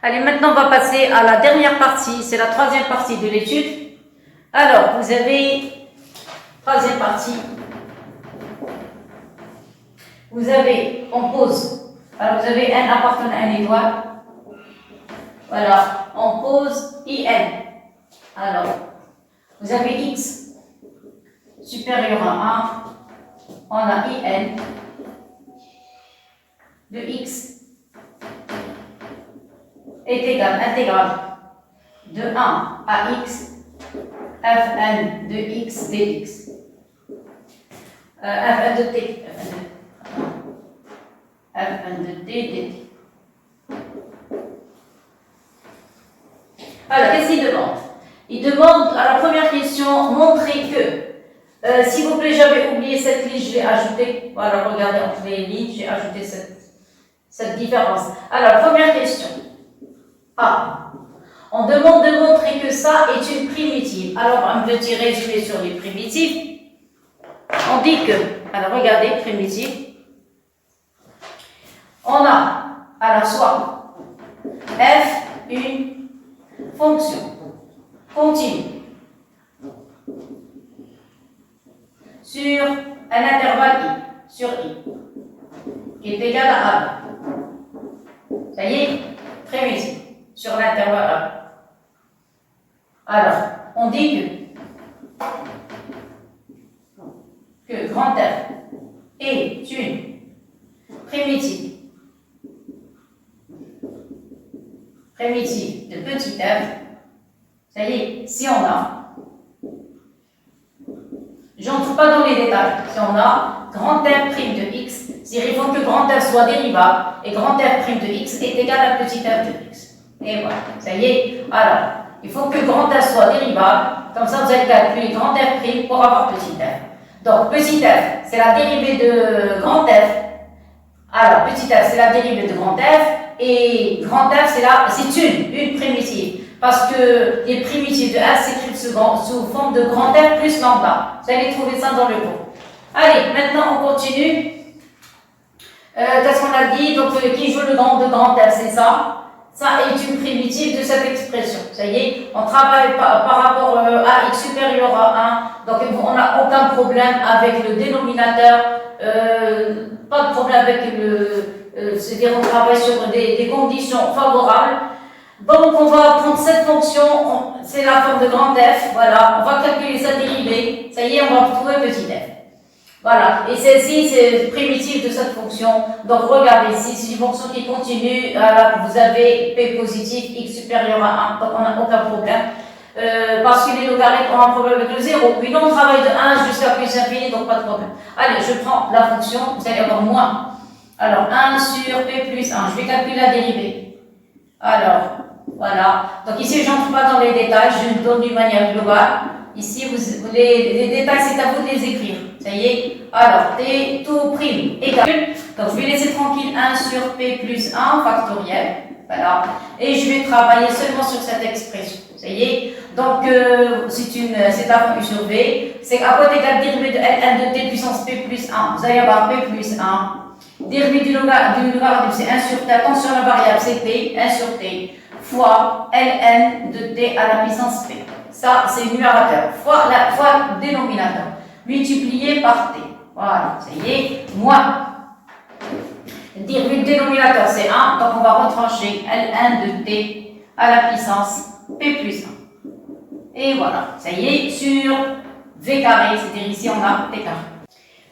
Allez, maintenant on va passer à la dernière partie, c'est la troisième partie de l'étude. Alors, vous avez, troisième partie, vous avez, on pose, alors vous avez n appartenant à une étoile, voilà, on pose in, alors, vous avez x supérieur à 1, on a in de x est égal, intégrale de 1 à x, fn de x dx. Fn de t, fn de t dt. Alors, qu'est-ce qu'il demande? Il demande, à la première question, montrer que, s'il vous plaît, j'avais oublié cette ligne, je l'ai ajoutée. Voilà, regardez entre les lignes, j'ai ajouté cette différence. Alors, première question. A. On demande de montrer que ça est une primitive. Alors, un petit résumé sur les primitives. On dit que, alors regardez, primitive. On a, alors soit f une fonction continue sur un intervalle i, sur i, qui est égal à a. Ça y est, primitive sur l'intervalle a. Alors, on dit que grand F est une primitive de petit f. Ça y est, si on a, j'entre pas dans les détails, si on a grand F' de x, c'est-à-dire il faut que grand F soit dérivable et grand F' de x est égal à petit f de x. Et voilà, ça y est. Alors, il faut que grand F soit dérivable, comme ça vous allez calculer grand F' pour avoir petit f. Donc, petit f, c'est la dérivée de grand F. Alors, petit f, c'est la dérivée de grand F. Et grand F, c'est une primitive. Parce que les primitives de F s'écrivent sous forme de grand F plus lambda. Vous allez trouver ça dans le cours. Allez, maintenant on continue. Qu'est-ce qu'on a dit? Donc, qui joue le grand de grand F, c'est ça. Ça est une primitive de cette expression. Ça y est, on travaille par rapport à x supérieur à 1. Donc, on n'a aucun problème avec le dénominateur. Pas de problème avec c'est-à-dire on travaille sur des conditions favorables. Donc, on va prendre cette fonction, c'est la forme de grand F. Voilà, on va calculer sa dérivée. Ça y est, on va trouver petit f. Voilà, et celle-ci, c'est primitive de cette fonction. Donc, regardez ici, c'est une fonction qui continue. Alors, vous avez p positif, x supérieur à 1, donc on n'a aucun problème. Parce que les logarithmes ont un problème avec le 0. Puis nous, on travaille de 1 jusqu'à plus infini, donc pas de problème. Allez, je prends la fonction, vous allez avoir moins. Alors, 1 sur p plus 1, je vais calculer la dérivée. Alors, voilà. Donc ici, je n'entre pas dans les détails, je donne d'une manière globale. Ici, les détails, c'est à vous de les écrire. Ça y est. Alors, t tout prime égal. Donc, je vais laisser tranquille 1 sur p plus 1 factoriel. Voilà. Et je vais travailler seulement sur cette expression. Ça y est. Donc, c'est la fonction v. C'est à quoi égale dérivée de ln de t puissance p plus 1. Vous allez avoir p plus 1. Dérivée du logarithme, c'est 1 sur t. Attention, la variable, c'est t, 1 sur t, fois ln de t à la puissance p. Ça, c'est le numérateur, fois le dénominateur, multiplié par t. Voilà, ça y est, moins. Dérivée du dénominateur, c'est 1, donc on va retrancher ln de t à la puissance p plus 1. Et voilà, ça y est, sur v carré, c'est-à-dire ici on a t carré.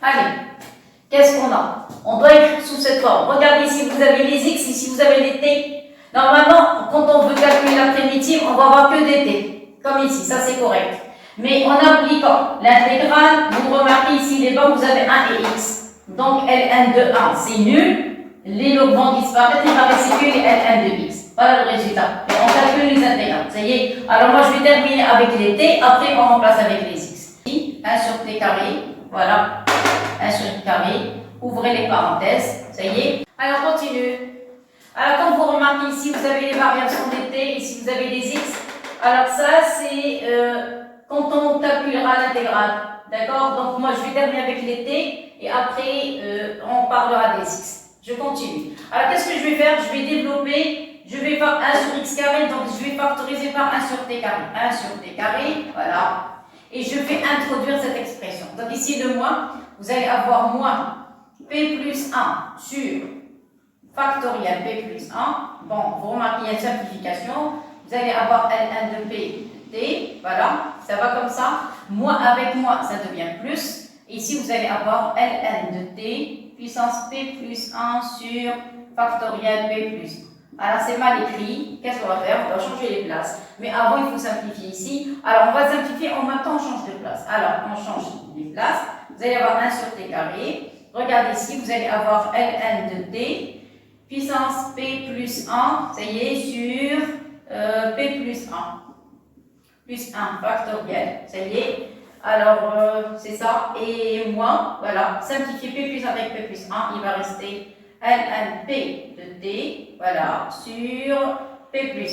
Allez, qu'est-ce qu'on a? On doit écrire sous cette forme. Regardez ici, vous avez les x, ici vous avez les t. Normalement, quand on veut calculer la primitive, on va avoir que des t. Comme ici, ça c'est correct. Mais en appliquant l'intégrale, vous remarquez ici, les bords, vous avez 1 et x. Donc, ln de 1, c'est nul. Les logs vont disparaître, il va rester que les ln de x. Voilà le résultat. Et on calcule les intégrales. Ça y est. Alors, moi, je vais terminer avec les t. Après, on remplace avec les x. 1 sur t carré. Voilà. 1 sur t carré. Ouvrez les parenthèses. Ça y est. Alors, on continue. Alors, comme vous remarquez ici, vous avez les variables sont des t. Ici, vous avez les x. Alors, ça, c'est quand on calculera l'intégrale. D'accord? Donc, moi, je vais terminer avec les t. Et après, on parlera des x. Je continue. Alors, qu'est-ce que je vais faire? Je vais développer je vais faire 1 sur x carré, donc je vais factoriser par 1 sur t carré. 1 sur t carré, voilà. Et je vais introduire cette expression. Donc ici, le moins, vous allez avoir moins p plus 1 sur factoriel p plus 1. Bon, vous remarquez, il y a une simplification. Vous allez avoir ln de p de t, voilà, ça va comme ça. Moins avec moins, ça devient plus. Et ici, vous allez avoir ln de t puissance p plus 1 sur factoriel p plus 1. Alors, c'est mal écrit. Qu'est-ce qu'on va faire? On va changer les places. Mais avant, il faut simplifier ici. Alors, on va simplifier en même temps, on change de place. Alors, on change les places. Vous allez avoir 1 sur t carré. Regardez ici, vous allez avoir ln de t puissance p plus 1, ça y est, sur p plus 1. Plus 1 factoriel, ça y est. Alors, c'est ça. Et moins, voilà, simplifier p plus 1 avec p plus 1, il va rester ln p de t, voilà, sur p plus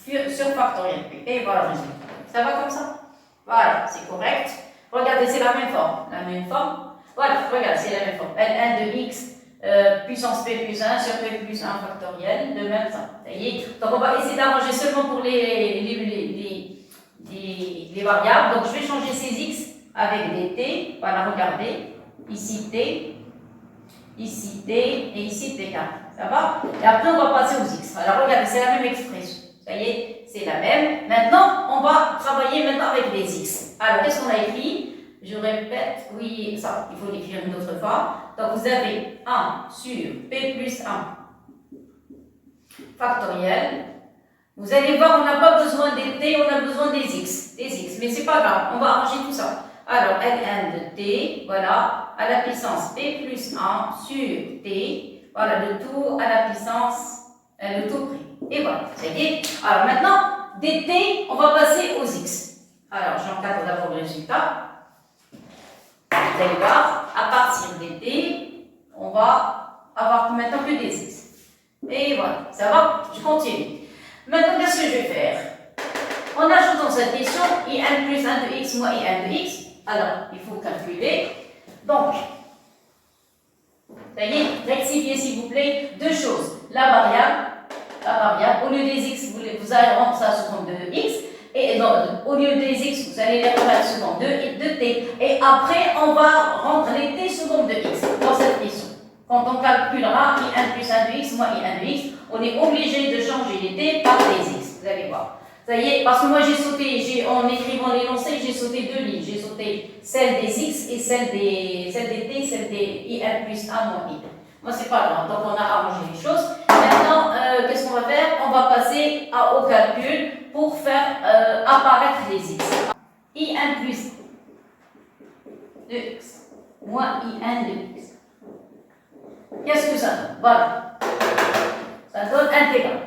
1, sur factoriel p. Et voilà le résultat. Ça va comme ça? Voilà, c'est correct. Regardez, c'est la même forme. La même forme. Voilà, regarde, c'est la même forme. ln de x puissance p plus 1 sur p plus 1 factoriel, de même temps. Ça y est. Donc, on va essayer d'arranger seulement pour les variables. Donc, je vais changer ces x avec des t. Voilà, regardez. Ici t, ici t et ici t carré. Ça va? Et après, on va passer aux x. Alors, regardez, c'est la même expression. Ça y est, c'est la même. Maintenant, on va travailler maintenant avec les x. Alors, qu'est-ce qu'on a écrit? Je répète, oui, ça, il faut l'écrire une autre fois. Donc, vous avez 1 sur p plus 1 factoriel. Vous allez voir, on n'a pas besoin des t, on a besoin des x. Mais c'est pas grave, on va arranger tout ça. Alors, ln de t, voilà, à la puissance p plus 1 sur t, voilà, le tout à la puissance, le tout près. Et voilà, ça y est. Alors, maintenant, des t, on va passer aux x. Alors, j'encadre d'abord le résultat. Vous allez voir, à partir des t, on va avoir maintenant que des x. Et voilà, ça va? Je continue. Maintenant, qu'est-ce que je vais faire? En ajoutant cette question, in plus 1 de x moins in de x, alors, il faut calculer. Donc, ça y est, rectifiez s'il vous plaît deux choses. La variable, au lieu des x, vous allez rendre ça sous forme de x. Et donc, au lieu des x, vous allez les remettre sous forme de t. Et après, on va rendre les t sous forme de x dans cette question. Quand on calculera in plus 1 de x moins in de x, on est obligé de changer les t par des x. Vous allez voir. Ça y est, parce que moi j'ai sauté, en écrivant l'énoncé, j'ai sauté deux lignes. J'ai sauté celle des x et celle des t, celle des in plus 1 moins i. Moi, c'est pas grave. Donc, on a arrangé les choses. Maintenant, qu'est-ce qu'on va faire? On va passer au calcul pour faire apparaître les x. in plus de x moins in de x. Qu'est-ce que ça donne? Voilà. Ça donne intégral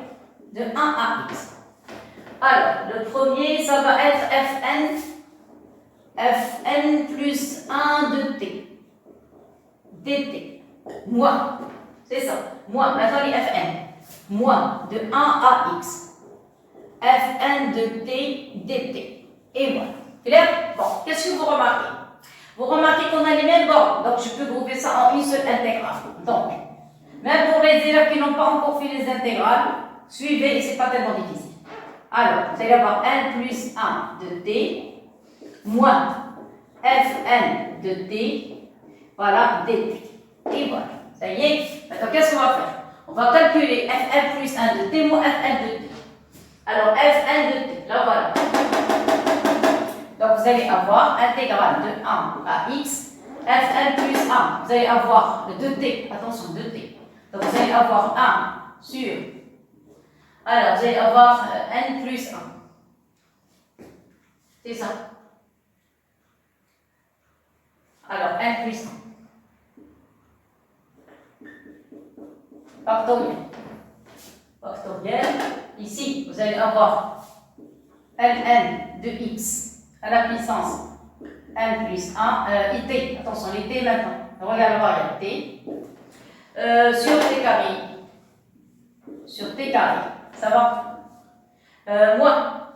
de 1 à x. Alors, le premier, ça va être fn plus 1 de t. dt. Moins. C'est ça. Moins. Maintenant, les fn. Moins de 1 à x. fn de t dt. Et voilà. Clair? Bon, qu'est-ce que vous remarquez? Vous remarquez qu'on a les mêmes bornes. Donc, je peux grouper ça en une seule intégrale. Donc, même pour les élèves qui n'ont pas encore fait les intégrales, suivez et ce n'est pas tellement difficile. Alors, vous allez avoir n plus 1 de t moins fn de t, voilà, dt. Et voilà, ça y est. Maintenant, qu'est-ce qu'on va faire? On va calculer fn plus 1 de t moins fn de t. Alors, fn de t, là voilà. Donc, vous allez avoir intégrale de 1 à x, fn plus 1. Vous allez avoir le 2t, attention, 2t. Donc, vous allez avoir 1 sur. Alors, vous allez avoir n plus 1. C'est ça. Alors, n plus 1. Factoriel. Factoriel. Ici, vous allez avoir ln de x à la puissance n plus 1, it. Attention, les t maintenant. Regarde la variable t. Sur t carré. Sur t carré. Ça va? Moins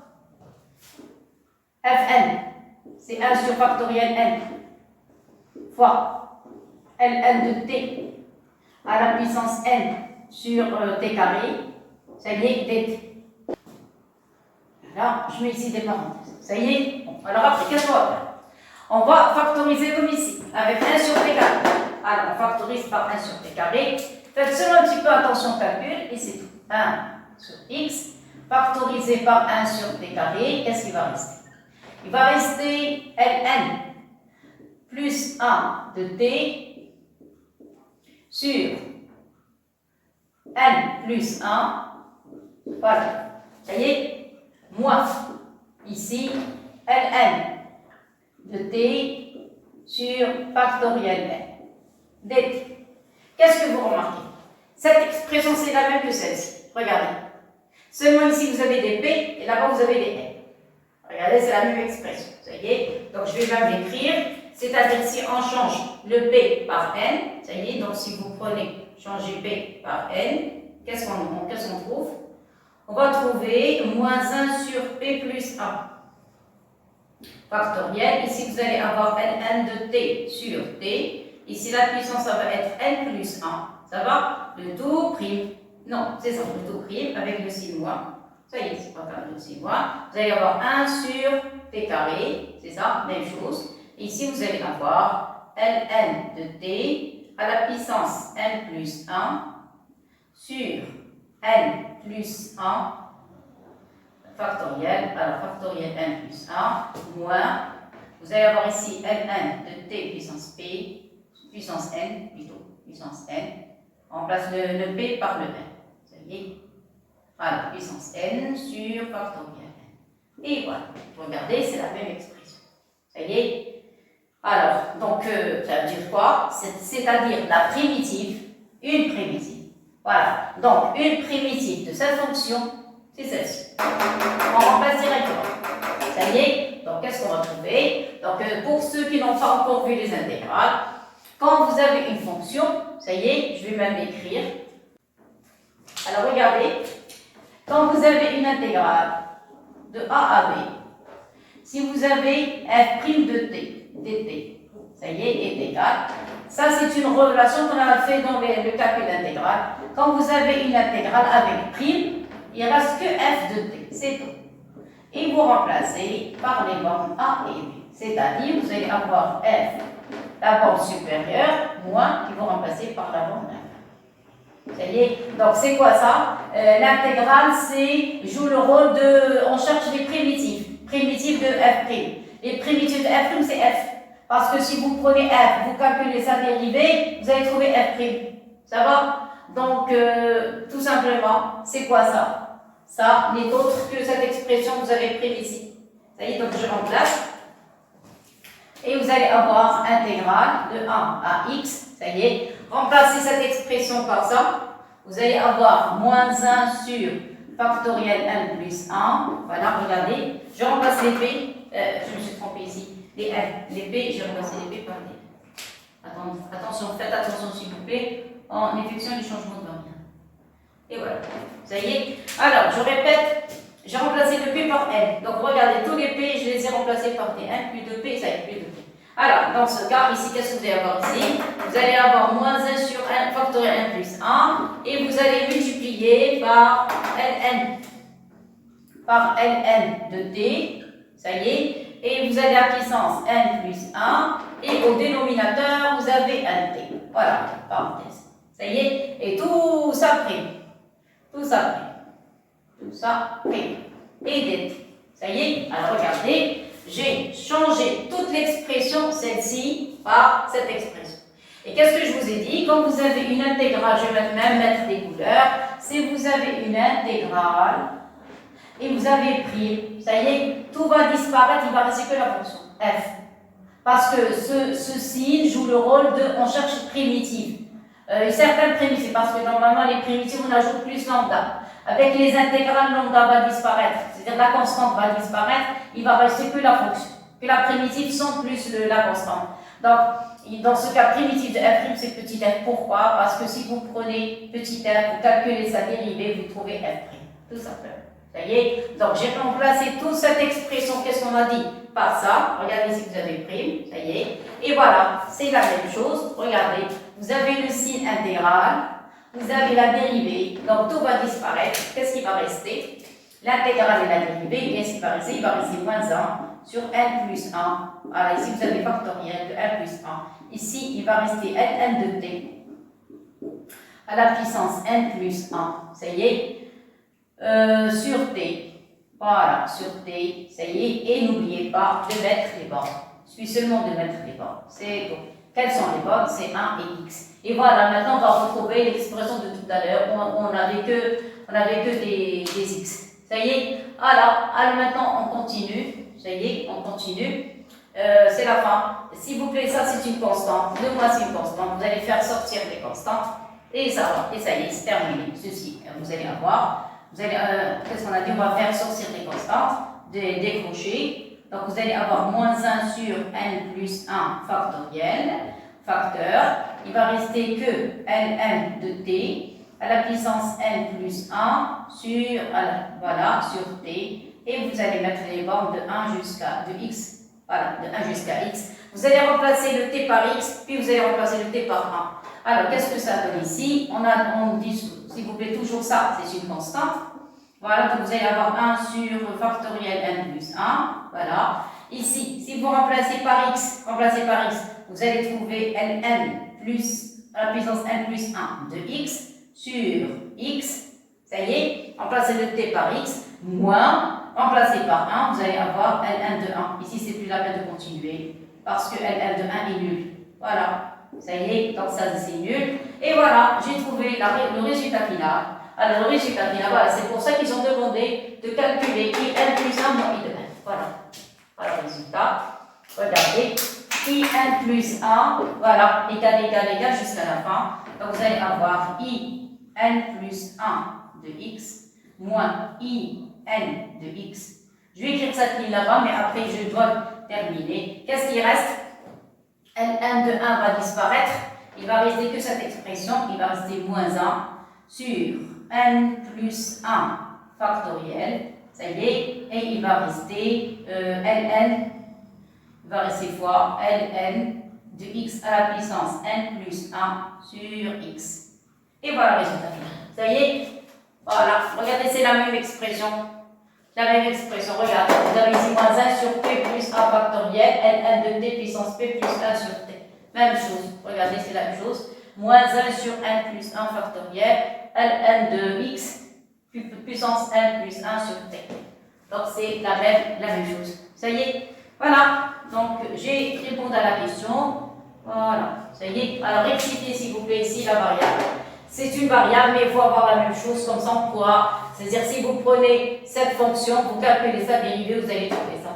fn, c'est 1 sur factoriel n, fois ln de t à la puissance n sur t carré, ça y est, dt. Là, je mets ici des parenthèses. Ça y est. Bon, alors après, qu'est-ce qu'on va faire? On va factoriser comme ici, avec 1 sur t carré. Alors, on factorise par 1 sur t carré. Faites seulement un petit peu attention au calcul, et c'est tout. 1 sur x, factorisé par 1 sur t carré, qu'est-ce qui va rester? Il va rester ln plus 1 de t sur n plus 1. Voilà. Ça y est, moins ici ln de t sur factoriel n dt. Qu'est-ce que vous remarquez? Cette expression, c'est la même que celle-ci. Regardez. Seulement ici, vous avez des p et là-bas, vous avez des n. Regardez, c'est la même expression. Ça y est. Donc, je vais même l'écrire. C'est-à-dire, si on change le p par n, ça y est. Donc, si vous prenez, changer p par n, qu'est-ce qu'on trouve? On va trouver moins 1 sur p plus 1. Factoriel. Ici, vous allez avoir ln de t sur t. Ici, la puissance, ça va être n plus 1. Ça va? Le tout prime. Non, c'est ça, le tout prime avec le signe moins. Ça y est, c'est pas grave, le signe moins. Vous allez avoir 1 sur t carré. C'est ça, même chose. Ici, vous allez avoir ln de t à la puissance n plus 1 sur n plus 1 factoriel. Alors, factoriel n plus 1 moins. Vous allez avoir ici ln de t puissance p. Puissance n, plutôt, puissance n, on remplace le p par le n, ça y est, voilà, puissance n sur factoriel n, et voilà, regardez, c'est la même expression, ça y est. Alors, donc, ça veut dire quoi? C'est-à-dire la primitive, une primitive, voilà, donc une primitive de cette fonction, c'est celle-ci, on remplace directement, ça y est. Donc, qu'est-ce qu'on va trouver? Donc, pour ceux qui n'ont pas encore vu les intégrales, quand vous avez une fonction, ça y est, je vais même l'écrire. Alors regardez, quand vous avez une intégrale de a à b, si vous avez f' de t, dt, ça y est, est égal. Ça, c'est une relation qu'on a fait dans le calcul d'intégrale. Quand vous avez une intégrale avec prime, il ne reste que f de t, c'est tout. Et vous remplacez par les bornes a et b. C'est-à-dire, vous allez avoir f, la borne supérieure, moins, qui vont remplacer par la borne inférieure. Ça y est. Donc, c'est quoi ça? L'intégrale, joue le rôle de... On cherche les primitives. Primitives de f'. Les primitives de f', c'est f. Parce que si vous prenez f, vous calculez sa dérivée, vous allez trouver f'. Ça va? Donc, tout simplement, c'est quoi ça? Ça n'est autre que cette expression que vous avez prise ici. Ça y est, donc je remplace. Et vous allez avoir intégrale de 1 à x, ça y est. Remplacez cette expression par ça. Vous allez avoir moins 1 sur factoriel n plus 1. Voilà, regardez. Je remplace les p. Je me suis trompée ici. Les p, j'ai remplacé les p par des. Attention, faites attention s'il vous plaît. En effectuant les changements de variable. Et voilà. Ça y est. Alors, je répète. J'ai remplacé le p par n. Donc, regardez, tous les p, je les ai remplacés par des 1 plus 2p, ça y est, plus 2p. Alors, dans ce cas, ici, qu'est-ce que vous allez avoir ici? Vous allez avoir moins 1 sur 1 factoriel n plus 1, et vous allez multiplier par ln de t, ça y est, et vous avez la puissance n plus 1, et au dénominateur, vous avez un t. Voilà, parenthèse. Ça y est, et tout ça prime. Tout ça prime. Tout ça prime. Et dt. Ça y est, alors regardez, j'ai changé toute l'expression, celle-ci, par cette expression. Et qu'est-ce que je vous ai dit? Quand vous avez une intégrale, je vais même mettre des couleurs, si vous avez une intégrale et vous avez pris, ça y est, tout va disparaître, il va rester que la fonction f. Parce que ce signe joue le rôle de, on cherche primitive. Certaines primitives, parce que normalement les primitives, on ajoute plus lambda. Avec les intégrales, lambda va disparaître, c'est-à-dire la constante va disparaître, il va rester que la fonction, que la primitive sans plus la constante. Donc, dans ce cas, primitive de f', c'est petit f. Pourquoi? Parce que si vous prenez petit f, vous calculez sa dérivée, vous trouvez f', tout simplement. Ça y est? Donc, j'ai remplacé toute cette expression, qu'est-ce qu'on a dit? Par ça, regardez si vous avez prime, ça y est. Et voilà, c'est la même chose, regardez, vous avez le signe intégral, vous avez la dérivée, Donc tout va disparaître. Qu'est-ce qui va rester? L'intégrale et la dérivée, bien ce qui va rester, il va rester moins 1 sur n plus 1. Alors ici, vous avez factoriel de n plus 1. Ici, il va rester ln de t à la puissance n plus 1. Ça y est. Sur t. Voilà, sur t. Ça y est. Et n'oubliez pas de mettre les bornes. Il suffit seulement de mettre les bornes. C'est bon. Quelles sont les bornes? C'est 1 et x. Et voilà, maintenant on va retrouver l'expression de tout à l'heure. On n'avait que des x. Ça y est. Alors maintenant on continue. Ça y est, on continue. C'est la fin. S'il vous plaît, ça c'est une constante. 2 moins c'est une constante. Vous allez faire sortir les constantes. Et ça va. Et ça y est, c'est terminé. Ceci, vous allez avoir. Qu'est-ce qu'on a dit? On va faire sortir les constantes, décrocher. Donc vous allez avoir moins 1 sur n plus 1 factoriel, facteur. Il va rester que ln de t à la puissance n plus 1 sur, voilà, sur t. Et vous allez mettre les bornes de 1 jusqu'à x. Voilà, de 1 jusqu'à x. Vous allez remplacer le t par x, puis vous allez remplacer le t par 1. Alors, qu'est-ce que ça donne ici? On dit, s'il vous plaît, toujours ça, c'est une constante. Voilà, donc vous allez avoir 1 sur factoriel n plus 1. Voilà. Ici, si vous remplacez par x, vous allez trouver ln plus à la puissance n plus 1 de x sur x. Ça y est, remplacez le t par x, moins, remplacez par 1, vous allez avoir ln de 1. Ici, c'est plus la peine de continuer, parce que ln de 1 est nul. Voilà. Ça y est, donc ça c'est nul. Et voilà, j'ai trouvé le résultat final. Alors le résultat final, voilà, c'est pour ça qu'ils ont demandé de calculer IN plus 1 moins I de 1. Voilà. Voilà le résultat. Regardez. IN plus 1, voilà, égal jusqu'à la fin. Donc vous allez avoir IN plus 1 de x moins IN de x. Je vais écrire cette ligne là-bas, mais après je dois terminer. Qu'est-ce qui reste? ln de 1 va disparaître, il va rester que cette expression, il va rester moins 1 sur n plus 1 factoriel, ça y est, et il va rester ln, il va rester fois ln de x à la puissance n plus 1 sur x. Et voilà le résultat final. Ça y est, voilà, regardez, c'est la même expression. La même expression, regardez, vous avez ici moins 1 sur p plus 1 factoriel, ln de t puissance p plus 1 sur t. Même chose, regardez, c'est la même chose. Moins 1 sur n plus 1 factoriel, ln de x puissance n plus 1 sur t. Donc c'est la même chose. Ça y est, voilà. Donc j'ai répondu à la question. Voilà, ça y est. Alors rectifiez s'il vous plaît ici la variable. C'est une variable, mais il faut avoir la même chose, comme ça on pourra. C'est-à-dire, si vous prenez cette fonction, vous calculez sa dérivée, vous allez trouver ça.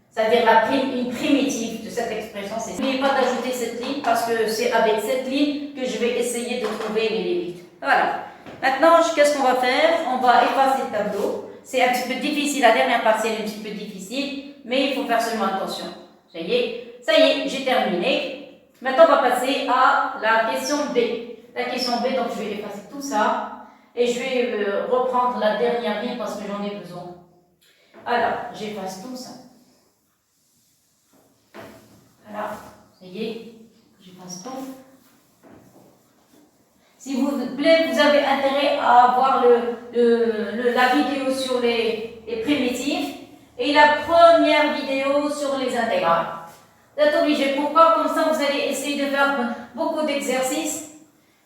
C'est-à-dire une primitive de cette expression. N'oubliez pas d'ajouter cette ligne, parce que c'est avec cette ligne que je vais essayer de trouver les limites. Voilà. Maintenant, qu'est-ce qu'on va faire? On va effacer le tableau. C'est un petit peu difficile, la dernière partie est un petit peu difficile, mais il faut faire seulement attention. Ça y est, j'ai terminé. Maintenant, on va passer à la question B. La question B, donc je vais effacer tout ça et je vais reprendre la dernière ligne parce que j'en ai besoin. Alors, j'efface tout ça. Voilà, ça y est, j'efface tout. S'il vous plaît, vous avez intérêt à avoir la vidéo sur les primitives et la première vidéo sur les intégrales. Vous êtes obligé. Pourquoi? Comme ça, vous allez essayer de faire beaucoup d'exercices.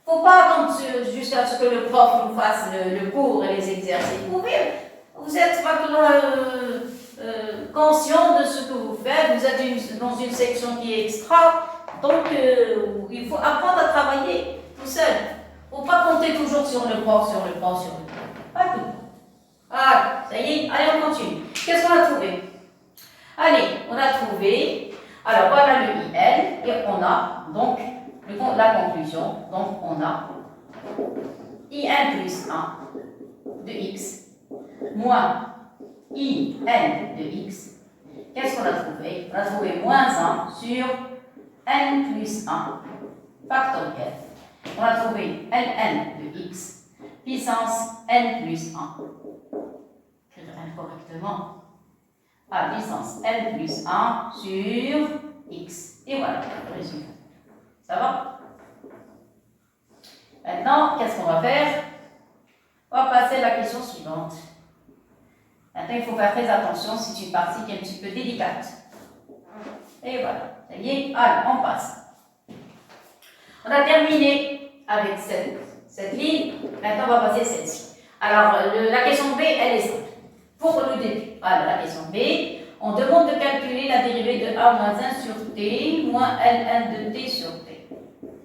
Il ne faut pas attendre jusqu'à ce que le prof nous fasse le cours et les exercices. Vous êtes conscient de ce que vous faites, vous êtes dans une section qui est extra, donc il faut apprendre à travailler tout seul. Il ne faut pas compter toujours sur le prof. Pas tout. Voilà, ça y est, allez on continue. Qu'est-ce qu'on a trouvé? Allez, on a trouvé, alors voilà le IN, et on a donc la conclusion, donc on a IN plus 1 de x moins IN de x. Qu'est-ce qu'on a trouvé? On a trouvé moins 1 sur n plus 1 factoriel. On a trouvé ln de x puissance n plus 1. Écrire n correctement. À puissance n plus 1 sur x. Et voilà le résultat. Ça va? Maintenant, qu'est-ce qu'on va faire? On va passer à la question suivante. Maintenant, il faut faire très attention, c'est une partie qui est un petit peu délicate. Et voilà, ça y est, allez, on passe. On a terminé avec cette ligne, maintenant on va passer celle-ci. Alors, la question B, elle est simple. Pour le début, alors la question B, on demande de calculer la dérivée de A moins 1 sur T moins Ln de T sur T.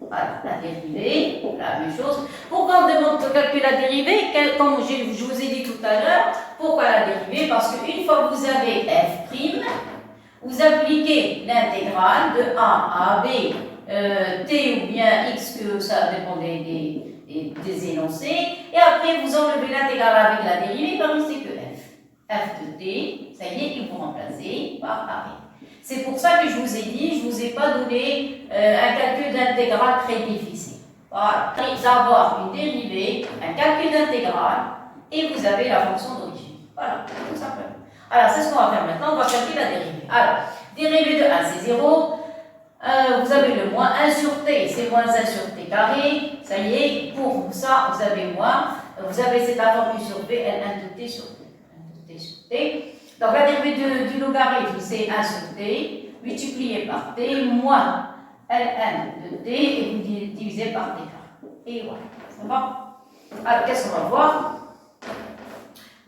Voilà, la dérivée, la même chose. Pourquoi on demande de calculer la dérivée? Comme je vous ai dit tout à l'heure, pourquoi la dérivée? Parce qu'une fois que vous avez f', vous appliquez l'intégrale de A à B, T ou bien X, que ça dépend des énoncés, et après vous enlevez l'intégrale avec la dérivée, il va rester que f. F de T, ça y est, il faut remplacer par A. C'est pour ça que je vous ai dit, je ne vous ai pas donné un calcul d'intégrale très difficile. Voilà, d'avoir une dérivée, un calcul d'intégrale, et vous avez la fonction d'origine. Voilà, tout simplement. Alors, c'est ce qu'on va faire maintenant, on va calculer la dérivée. Alors, dérivée de 1, c'est 0. Vous avez le moins 1 sur T, c'est moins 1 sur T carré. Ça y est, pour ça, vous avez moins. Vous avez cette formule sur B, Ln de T sur T. Sur T. Donc la dérivée du logarithme, c'est 1 sur T, multiplié par T, moins Ln de T, et vous divisez par T carré. Et voilà, ça va? Alors, qu'est-ce qu'on va voir?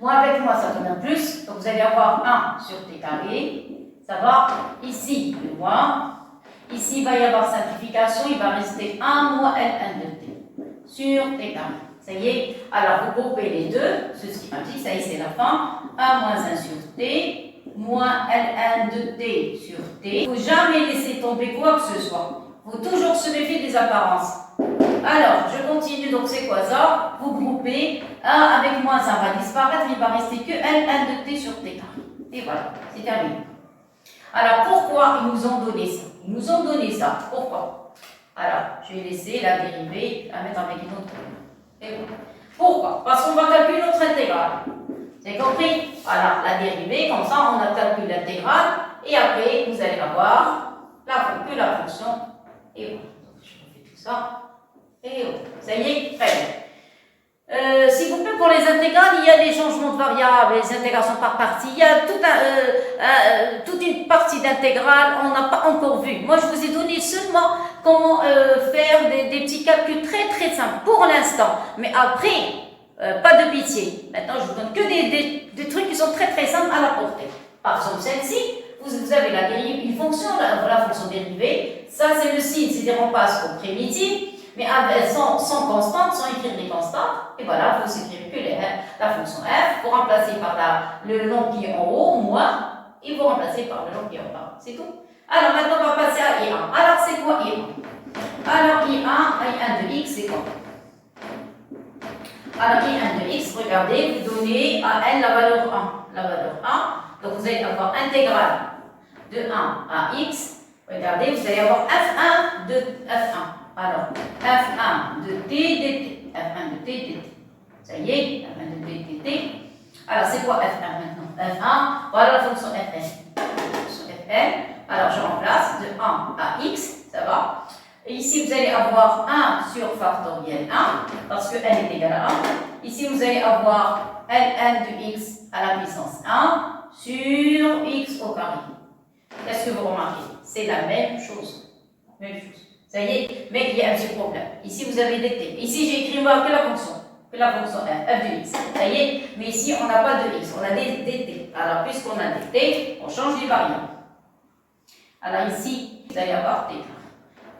Moins avec moins, ça donne un plus. Donc vous allez avoir 1 sur T carré. Ça va? Ici, le moins. Ici, il va y avoir simplification. Il va rester 1 moins Ln de T sur T carré. Ça y est, alors vous groupez les deux, ceci ici, ça y est, c'est la fin. 1 moins 1 sur T, moins Ln de T sur T. Il ne faut jamais laisser tomber quoi que ce soit. Il faut toujours se méfier des apparences. Alors, je continue, donc c'est quoi ça? Vous groupez 1 avec moins 1 va disparaître, il va rester que Ln de T sur T carré. Et voilà, c'est terminé. Alors, pourquoi ils nous ont donné ça? Ils nous ont donné ça. Pourquoi? Alors, je vais laisser la dérivée, la mettre avec une autre. Et voilà. Pourquoi? Parce qu'on va calculer notre intégrale. Vous avez compris? Voilà, la dérivée, comme ça, on a calculé l'intégrale, et après, vous allez avoir la fonction. Et voilà. Donc, je refais tout ça. Et voilà. Ça y est, très bien. S'il vous plaît, pour les intégrales, il y a des changements de variables, les intégrations par partie. Il y a toute une partie d'intégrale, on n'a pas encore vu. Moi, je vous ai donné seulement comment faire des petits calculs très très simples pour l'instant. Mais après, pas de pitié. Maintenant, je vous donne que des trucs qui sont très très simples à la portée. Par exemple, celle-ci, vous avez la dérivée, une fonction, la fonction dérivée. Ça, c'est le signe, c'est-à-dire on passe au primitif. Mais sans constante, sans écrire des constantes, et voilà, il faut s'écrire que la fonction f, vous remplacez par le nom qui est en haut, moins, et vous remplacez par le nom qui est en bas. C'est tout. Alors maintenant, on va passer à I1. Alors, c'est quoi I1? Alors, I1 de x, c'est quoi? Alors, I1 de x, regardez, vous donnez à n la valeur 1. La valeur 1, donc vous allez avoir intégrale de 1 à x. Regardez, vous allez avoir f1 de f1. Alors, f1 de t dt. F1 de t dt. Ça y est, f1 de t dt. Alors, c'est quoi f1 maintenant? F1, voilà la fonction fn. Fonction fn. Alors, je remplace de 1 à x, ça va. Et ici, vous allez avoir 1 sur factoriel 1, parce que n est égal à 1. Ici, vous allez avoir ln de x à la puissance 1 sur x au carré. Qu'est-ce que vous remarquez? C'est la même chose. Même chose. Ça y est, mais il y a un petit problème. Ici, vous avez dt. Ici, j'ai écrit que la fonction f de x. Ça y est, mais ici, on n'a pas de x, on a des dt. Alors, puisqu'on a dt, on change les variables. Alors ici, vous allez avoir t.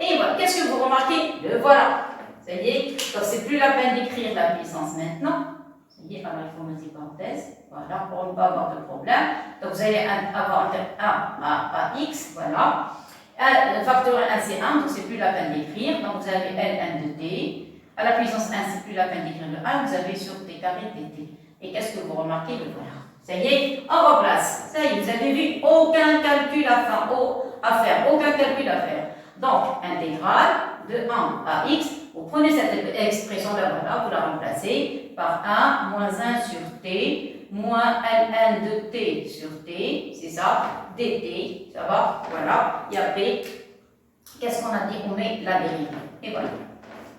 Et voilà, qu'est-ce que vous remarquez? Le voilà. Ça y est, donc c'est plus la peine d'écrire la puissance maintenant. Ça y est, alors il faut mettre des parenthèses. Voilà, pour ne pas avoir de problème. Donc vous allez avoir 1 à x, voilà. Le facteur 1 c'est 1, donc c'est plus la peine d'écrire. Donc vous avez ln de t. À la puissance 1, c'est plus la peine d'écrire le 1. Vous avez sur t carré dt. Et qu'est-ce que vous remarquez? Le voilà. Ça y est, on remplace. Ça y est, vous avez vu, aucun calcul à faire. Aucun calcul à faire. Donc, intégrale de 1 à x. Vous prenez cette expression-là, voilà, vous la remplacez par 1 moins 1 sur t moins ln de t sur t, c'est ça, dt, ça va, voilà. Et après, qu'est-ce qu'on a dit? On met la dérivée. Et voilà.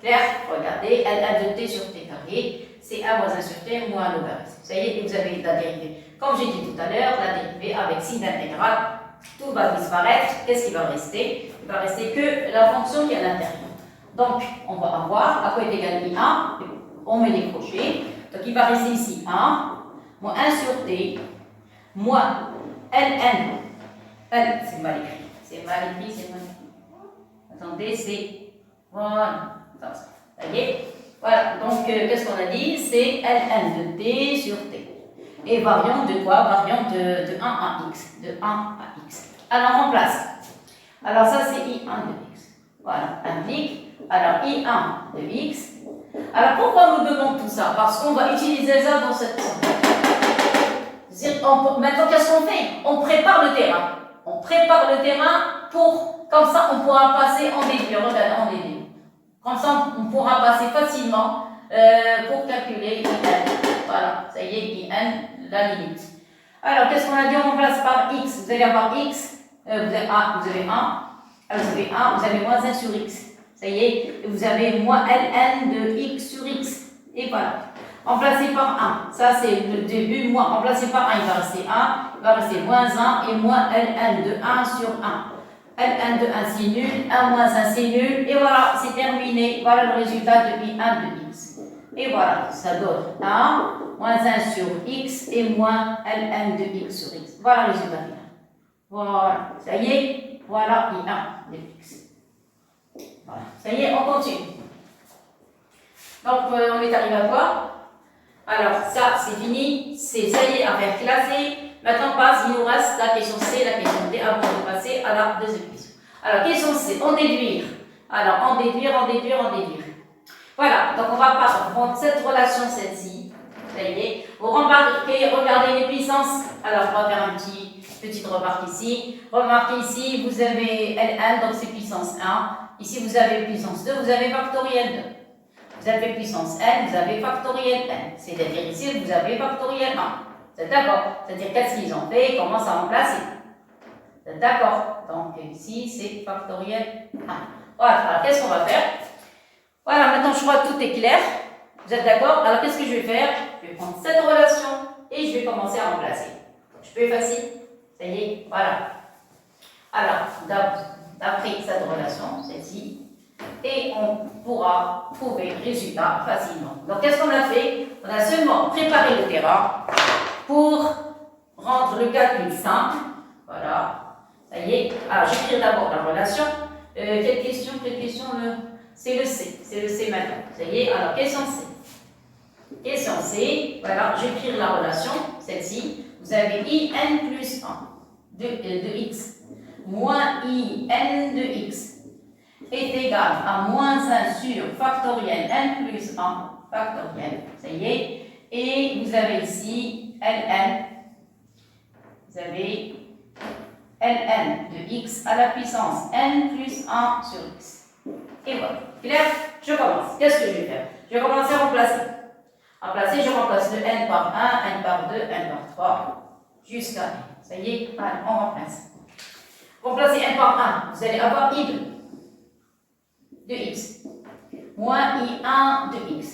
Clair? Regardez, ln de t sur t carré, c'est 1 moins 1 sur t moins un logarithme. Ça y est, vous avez la dérivée. Comme j'ai dit tout à l'heure, la dérivée avec signe d'intégrale, tout va disparaître. Qu'est-ce qui va rester? Il va rester que la fonction qui est à l'intérieur. Donc, on va avoir à quoi est égal I1, on met les crochets. Donc, il va rester ici 1, moins 1 sur t, moins ln. L, c'est mal écrit. C'est mal écrit, c'est mal écrit. Attendez, c'est. Voilà. Ça y est. Voilà. Donc, qu'est-ce qu'on a dit? C'est ln de t sur t. Et variante de quoi? Variante de 1 à x. De 1 à x. Alors, on remplace. Alors, ça, c'est I1 de x. Voilà. Implique. Alors, I1 de x. Alors, pourquoi nous demandons tout ça? Parce qu'on va utiliser ça dans cette. Maintenant, qu'est-ce qu'on fait? On prépare le terrain. On prépare le terrain pour. Comme ça, on pourra passer en déduire. Regardez, en déduire. Comme ça, on pourra passer facilement pour calculer IN. Voilà, ça y est, IN, la limite. Alors, qu'est-ce qu'on a dit? On remplace par x. Vous allez avoir x, vous avez 1. Alors, vous avez 1, vous avez moins 1 sur x. Ça y est, vous avez moins ln de x sur x. Et voilà. Remplacé par 1. Ça, c'est le début. Moins. Remplacé par 1, il va rester 1. Il va rester moins 1 et moins ln de 1 sur 1. ln de 1, c'est nul. 1 moins 1, c'est nul. Et voilà, c'est terminé. Voilà le résultat de I1 de x. Et voilà, ça donne 1, moins 1 sur x et moins ln de x sur x. Voilà le résultat final. Voilà, ça y est. Voilà I1 de x. Voilà. Ça y est, on continue. Donc, on est arrivé à quoi? Alors, ça, c'est fini. C'est ça y est, affaire classée. Maintenant, on passe, il nous reste la question C, la question D, avant de passer à la deuxième question. Alors, question C, en déduire. Alors, en déduire. Voilà, donc on va prendre cette relation, celle-ci. Ça y est. Vous remarquez, regardez les puissances. Alors, on va faire une petite remarque ici. Remarquez ici, vous avez L1, donc c'est puissance 1. Ici, vous avez puissance 2, vous avez factoriel 2. Vous avez puissance n, vous avez factoriel n. C'est-à-dire ici, vous avez factoriel 1. Vous êtes d'accord? C'est-à-dire qu'est-ce qu'ils ont fait? Comment ça remplacer? Vous êtes d'accord? Donc ici, c'est factoriel 1. Voilà, alors qu'est-ce qu'on va faire? Voilà, maintenant je crois que tout est clair. Vous êtes d'accord? Alors qu'est-ce que je vais faire? Je vais prendre cette relation et je vais commencer à remplacer. Je peux effacer? Ça y est, voilà. Alors, d'après cette relation, celle-ci, et on pourra trouver le résultat facilement. Donc, qu'est-ce qu'on a fait? On a seulement préparé le terrain pour rendre le calcul simple. Voilà, ça y est. Alors, j'écris d'abord la relation. Quelle question? C'est le C maintenant. Ça y est, alors, question C. Question C, voilà, j'écris la relation, celle-ci. Vous avez IN plus 1 de x moins IN de x est égal à moins 1 sur factoriel n plus 1 factoriel. Ça y est. Et vous avez ici ln. Vous avez ln de x à la puissance n plus 1 sur x. Et voilà. Clair? Je commence. Qu'est-ce que je vais faire? Je vais commencer à remplacer. Je remplace le n par 1, n par 2, n par 3, jusqu'à n. Ça y est, allez, on remplace. Remplacez n par 1, vous allez avoir i2 de x moins i1 de x.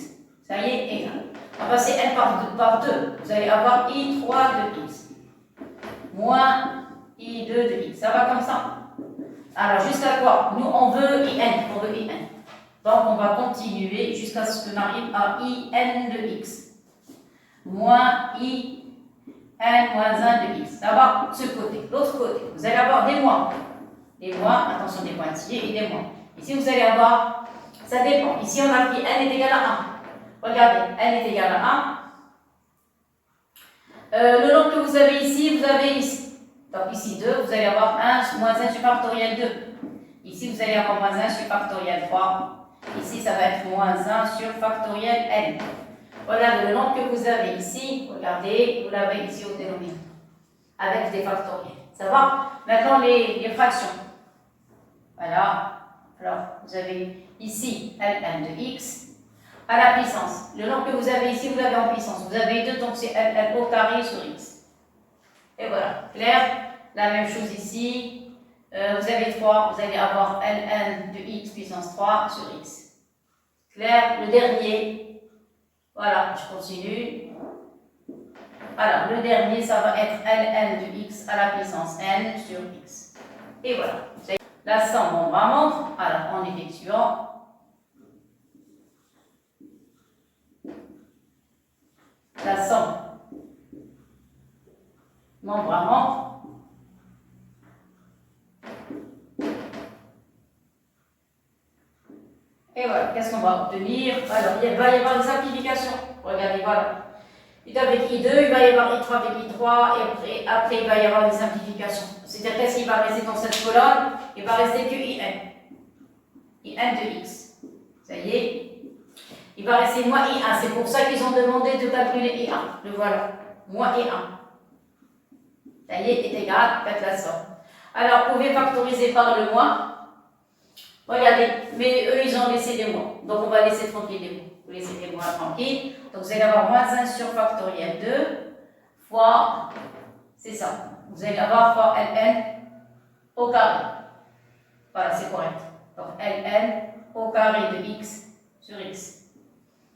Ça y est, égal. Remplacez n par 2, vous allez avoir i3 de x moins i2 de x. Ça va comme ça? Alors, jusqu'à quoi? Nous, on veut in. Donc, on va continuer jusqu'à ce qu'on arrive à in de x moins in moins 1 de x. Ça va ce côté. L'autre côté, vous allez avoir des moins. Des moins, attention, des pointillés et des moins. Ici, vous allez avoir, ça dépend. Ici, on a pris n est égal à 1. Regardez, n est égal à 1. Le nombre que vous avez ici, vous avez ici. Donc, ici 2, vous allez avoir 1 moins 1 sur factoriel 2. Ici, vous allez avoir moins 1 sur factoriel 3. Ici, ça va être moins 1 sur factoriel n. Regardez le nombre que vous avez ici. Regardez, vous l'avez ici au dénominateur. Avec des factoriels. Ça va? Maintenant, les fractions. Voilà. Alors, vous avez ici ln de x à la puissance. Le nombre que vous avez ici, vous l'avez en puissance. Vous avez 2, donc c'est ln au carré sur x. Et voilà. Clair? La même chose ici. Vous avez 3, vous allez avoir ln de x puissance 3 sur x. Clair? Le dernier. Voilà, je continue. Alors, le dernier, ça va être ln de x à la puissance n sur x. Et voilà. La somme, on va montre. Alors, en effectuant la somme nombre à membre et voilà, qu'est-ce qu'on va obtenir? Alors, il va y avoir une simplification. Regardez, voilà. I2 avec I2, il va y avoir I3 avec I3, et après il va y avoir une simplification. C'est-à-dire qu'est-ce qui va rester dans cette colonne? Il va rester que IN. IN de X. Ça y est. Il va rester moins I1. C'est pour ça qu'ils ont demandé de calculer I1. Le voilà. Moins I1. Ça y est égal, faites la somme. Alors, vous pouvez factoriser par le moins. Regardez, mais eux, ils ont laissé des moins. Donc, on va laisser tranquille les moins. Vous laissez les moins tranquilles. Donc, vous allez avoir moins 1 sur factoriel 2 fois, c'est ça. Vous allez avoir fois ln au carré. Voilà, c'est correct. Donc, ln au carré de x sur x.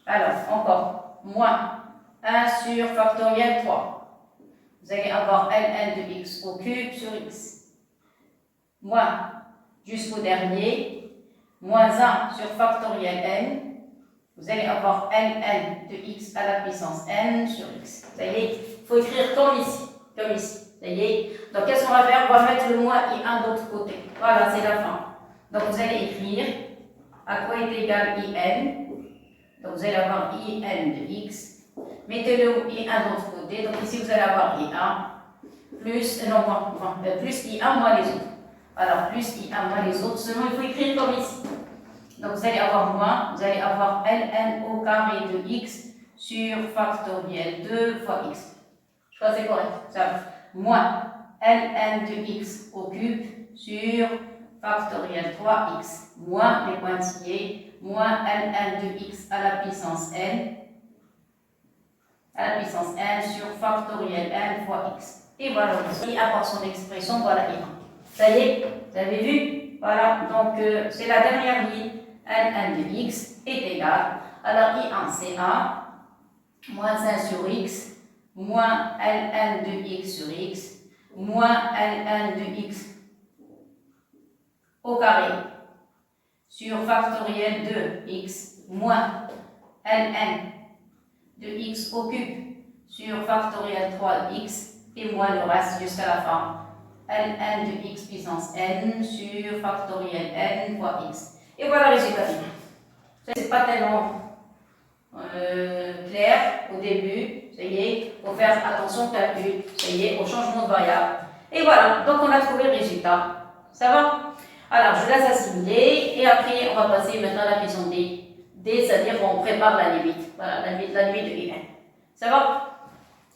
Alors, encore, moins 1 sur factoriel 3. Vous allez avoir ln de x au cube sur x. Moins, jusqu'au dernier, moins 1 sur factoriel n. Vous allez avoir ln de x à la puissance n sur x. Ça y est, il faut écrire comme ici. Comme ici. Ça y est. Donc, qu'est-ce qu'on va faire? On va mettre le moins i1 de l'autre côté. Voilà, c'est la fin. Donc, vous allez écrire à quoi est égal in. Donc, vous allez avoir in de x. Mettez-le i1 de l'autre côté. Donc, ici, vous allez avoir i1 plus, plus i1 moins les autres. Alors, plus i1 moins les autres. Seulement, il faut écrire comme ici. Donc, vous allez avoir moins, vous allez avoir ln au carré de x sur factoriel 2 fois x. Je crois que c'est correct. Ça, moins ln de x au cube sur factoriel 3x moins les pointillés, moins ln de x à la puissance n sur factoriel n fois x. Et voilà, ici, à part son expression, voilà I1. Ça y est, vous avez vu? Voilà, donc c'est la dernière ligne. ln de x est égal. Alors I1 c'est 1, moins 1 sur x, moins ln de x sur x, moins ln de x au carré sur factoriel 2x, moins ln de x au cube sur factoriel 3x, et moins le reste jusqu'à la fin. ln de x puissance n sur factoriel n fois x. Et voilà le résultat final. C'est pas tellement clair au début. Ça y est, il faut faire attention au calcul. Ça y est, au changement de variable. Et voilà, donc on a trouvé le résultat. Ça va? Alors, je laisse assimiler. Et après, on va passer maintenant à la question D. D, c'est-à-dire qu'on prépare la limite. Voilà, la limite de IN. Ça va?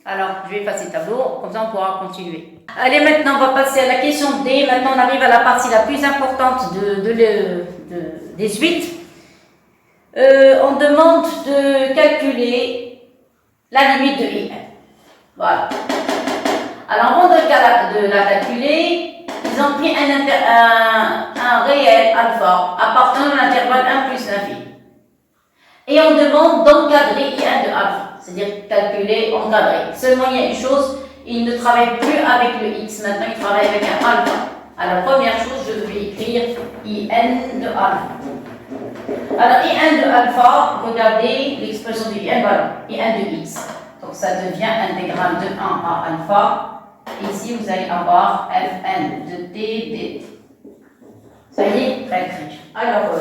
Alors, je vais effacer le tableau, comme ça on pourra continuer. Allez, maintenant on va passer à la question D. Maintenant on arrive à la partie la plus importante des suites. On demande de calculer la limite de IN. Voilà. Alors avant de la calculer, ils ont pris un réel alpha appartenant à l'intervalle 1 plus l'infini. Et on demande d'encadrer IN de alpha. C'est-à-dire calculer, encadrer. Seulement, il y a une chose, il ne travaille plus avec le x, maintenant il travaille avec un alpha. Alors, première chose, je vais écrire IN de alpha. Alors, IN de alpha, regardez l'expression du IN, voilà, IN de x. Donc, ça devient intégrale de 1 à alpha. Ici, vous allez avoir Fn de t dt. Ça y est, très clair. Alors,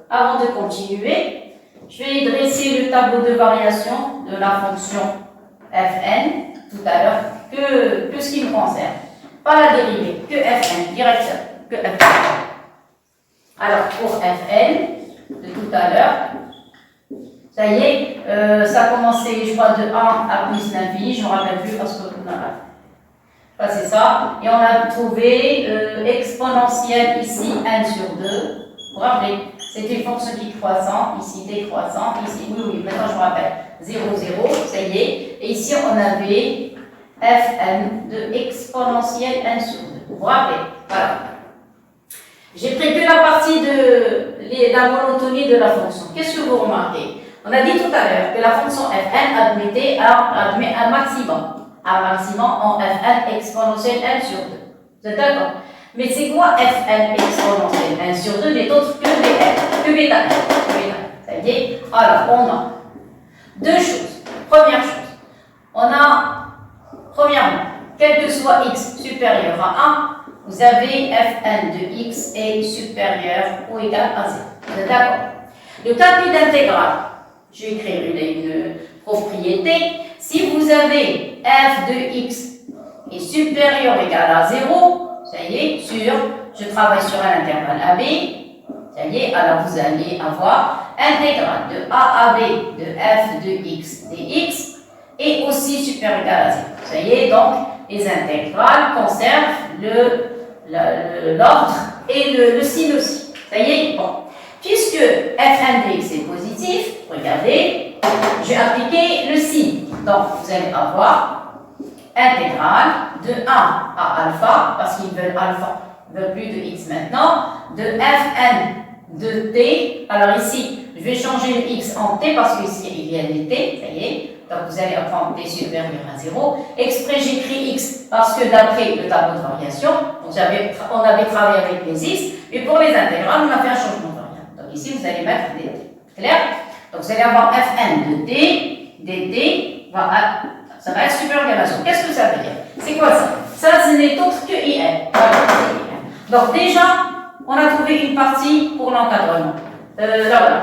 avant de continuer, je vais dresser le tableau de variation de la fonction Fn tout à l'heure, que ce qui me concerne. Pas la dérivée, que Fn, directement, que Fn. Alors, pour Fn, de tout à l'heure, ça y est, ça a commencé, je crois, de 1 à plus l'infini, je ne me rappelle plus parce que c'est ça. Et on a trouvé exponentielle ici, n sur 2. Vous vous rappelez? C'est une fonction qui est croissante, ici décroissante, ici, oui, maintenant je me rappelle, 0, 0, ça y est. Et ici, on avait Fn de exponentielle n sur 2. Vous vous rappelez? Voilà. J'ai pris que la partie de la monotonie de la fonction. Qu'est-ce que vous remarquez? On a dit tout à l'heure que la fonction fn admet un maximum. Un maximum en fn exponentielle 1 sur 2. Vous êtes d'accord? Mais c'est quoi fn exponentielle 1 sur 2 n'est autre que bn, que bêta n. Ça y est. Alors, on a deux choses. Première chose, on a, premièrement, quel que soit x supérieur à 1, vous avez fn de x est supérieur ou égal à 0. Vous êtes d'accord? Le calcul d'intégrale, je vais écrire une propriété. Si vous avez f de x est supérieur ou égal à 0, ça y est, je travaille sur un intervalle AB, ça y est, alors vous allez avoir intégrale de a à b de f de x dx est aussi supérieur ou égal à 0. Ça y est, donc les intégrales conservent l'ordre et le signe aussi. Ça y est, bon. Puisque fn de x est positif, regardez, je vais appliquer le signe. Donc, vous allez avoir intégrale de 1 à alpha, parce qu'ils veulent alpha, ils veulent plus de x maintenant, de fn de t. Alors ici, je vais changer le x en t parce qu'ici il y a des t, ça y est. Donc vous allez apprendre t supérieur à 0. Exprès, j'écris x parce que d'après le tableau de variation, on avait travaillé avec les x, mais pour les intégrales, on a fait un changement de variable. Donc ici, vous allez mettre des t. Clair? Donc vous allez avoir fn de t, dt, ça va être supérieur à 0. Qu'est-ce que ça veut dire? C'est quoi ça? Ça, ce n'est autre que in. Donc déjà, on a trouvé une partie pour l'encadrement. Là, voilà.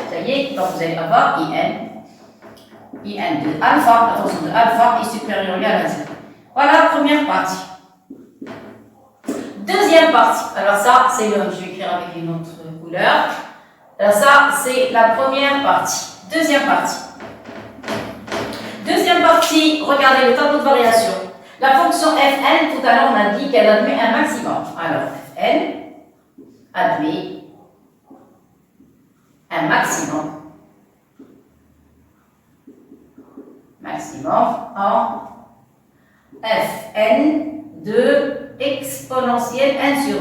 Ça y est, donc vous allez avoir in de alpha, la fonction de alpha est supérieure ou égale à 0. Voilà la première partie. Deuxième partie. Alors ça, c'est le, je vais écrire avec une autre couleur. Alors ça, c'est la première partie. Deuxième partie. Deuxième partie, regardez le tableau de variation. La fonction fn, tout à l'heure, on a dit qu'elle admet un maximum. Alors, fn admet un maximum. Maximum en fn de exponentielle 1 sur 2.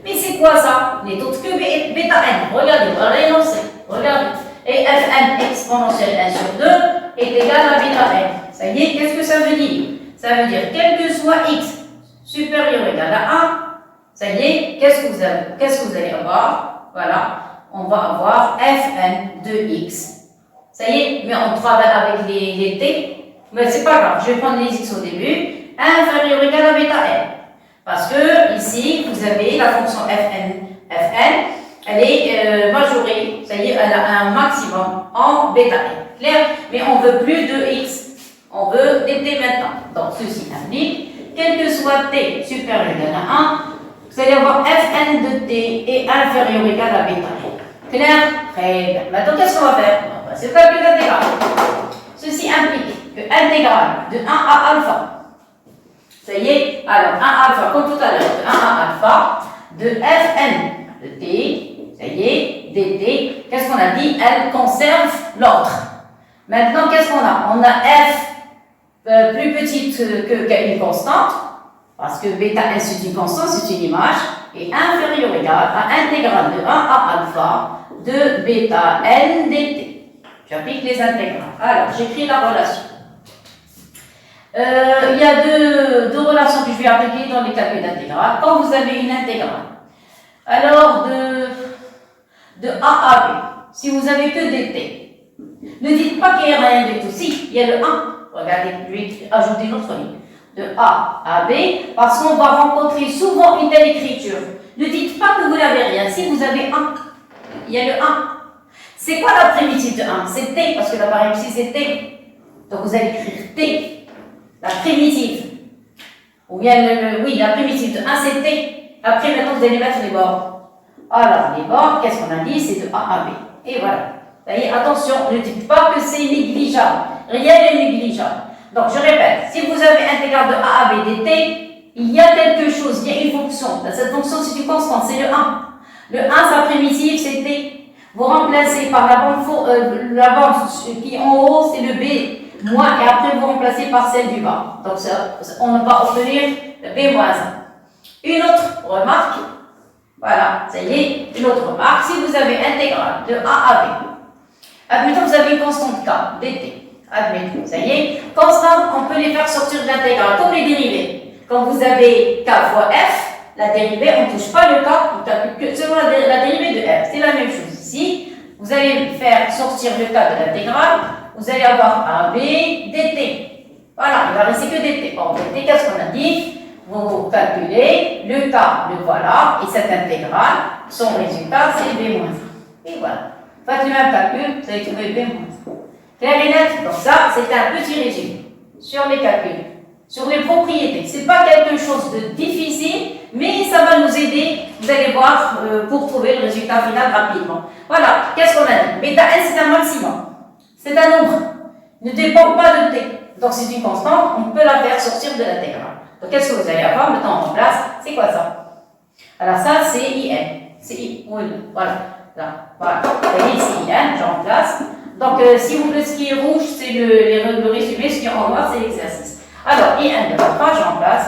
Mais c'est quoi ça? N'est autre que bêta n. Regardez, on va l'énoncer. Regardez. Et fn exponentielle 1 sur 2 est égal à bêta n. Ça y est, qu'est-ce que ça veut dire? Ça veut dire, quel que soit x supérieur ou égal à 1, ça y est, qu'est-ce que vous allez avoir? Voilà, on va avoir fn de x. Ça y est, mais on travaille avec les t, mais c'est pas grave, je vais prendre les x au début, inférieur ou égal à bêta n. Parce que ici, vous avez la fonction fn, elle est majorée, ça y est, elle a un maximum en bêta n. Clair? Mais on veut plus de x, on veut des t maintenant. Donc ceci implique, quel que soit t supérieur ou égal à 1, vous allez avoir fn de t est inférieur ou égal à bêta n. Clair? Très bien. Maintenant, qu'est-ce qu'on va faire? On va passer au calcul d'intégrale. Ceci implique que intégrale de 1 à alpha. Ça y est, alors 1 à alpha, comme tout à l'heure, de 1 à alpha, de fn de t, ça y est, dt, qu'est-ce qu'on a dit? Elle conserve l'ordre. Maintenant, qu'est-ce qu'on a? On a f plus petite qu'une constante, parce que bêta n c'est une constante, c'est une image, et inférieur ou égal à intégrale de 1 à alpha de bêta n dt. J'applique les intégrales. Alors, j'écris la relation. Il y a deux relations que je vais appliquer dans les calculs d'intégrale. Quand vous avez une intégrale, alors de a à b, si vous avez que dt, ne dites pas qu'il n'y a rien du tout. Si, il y a le 1. Regardez, je vais ajouter une autre ligne. De a à b, parce qu'on va rencontrer souvent une telle écriture. Ne dites pas que vous n'avez rien. Si vous avez 1, il y a le 1. C'est quoi la primitive de 1? C'est t, parce que la variable ici c'est t. Donc vous allez écrire t, la primitive. Ou bien, oui, la primitive de 1 c'est t. Après, maintenant, vous allez mettre les bords. Alors, les bords, qu'est-ce qu'on a dit? C'est de a à b. Et voilà. Vous voyez, attention, ne dites pas que c'est négligeable. Rien n'est négligeable. Donc, je répète, si vous avez intégrale de a à b dt, il y a quelque chose, il y a une fonction. Cette fonction, c'est une constante, c'est le 1. Le 1, sa primitive, c'est t. Vous remplacez par la bande qui en haut, c'est le b moins, et après vous remplacez par celle du bas. Donc, on va obtenir le b moins 1. Une autre remarque, voilà, ça y est, une autre remarque, si vous avez intégrale de a à b, Admettons que vous avez une constante K, dt. Admettons, ça y est. Constante, on peut les faire sortir de l'intégrale, comme les dérivés. Quand vous avez K fois F, la dérivée, on ne touche pas le K, on calcule que selon la dérivée de F. C'est la même chose ici. Vous allez faire sortir le K de l'intégrale, vous allez avoir AB dt. Voilà, il va rester que dt. Bon, dt, qu'est-ce qu'on a dit? Vous calculez le K, le voilà, et cette intégrale, son résultat, c'est B-1. Et voilà. Faites le même calcul, vous allez trouver B-1. Clair et net? Donc ça, c'est un petit résumé sur les calculs, sur les propriétés. Ce n'est pas quelque chose de difficile, mais ça va nous aider, vous allez voir, pour trouver le résultat final rapidement. Voilà, qu'est-ce qu'on a dit? Bêta n, c'est un maximum. C'est un nombre. Ne dépend pas de t. Donc c'est une constante, on peut la faire sortir de l'intégrale. Donc qu'est-ce que vous allez avoir? Maintenant on remplace. C'est quoi ça? Alors ça c'est IN. C'est I. Oui, voilà. Là, voilà. Vous voyez ici IN, je remplace. Donc si vous voulez ce qui est rouge, c'est le résumé, ce qui est en noir, c'est l'exercice. Alors IN de alpha, je remplace.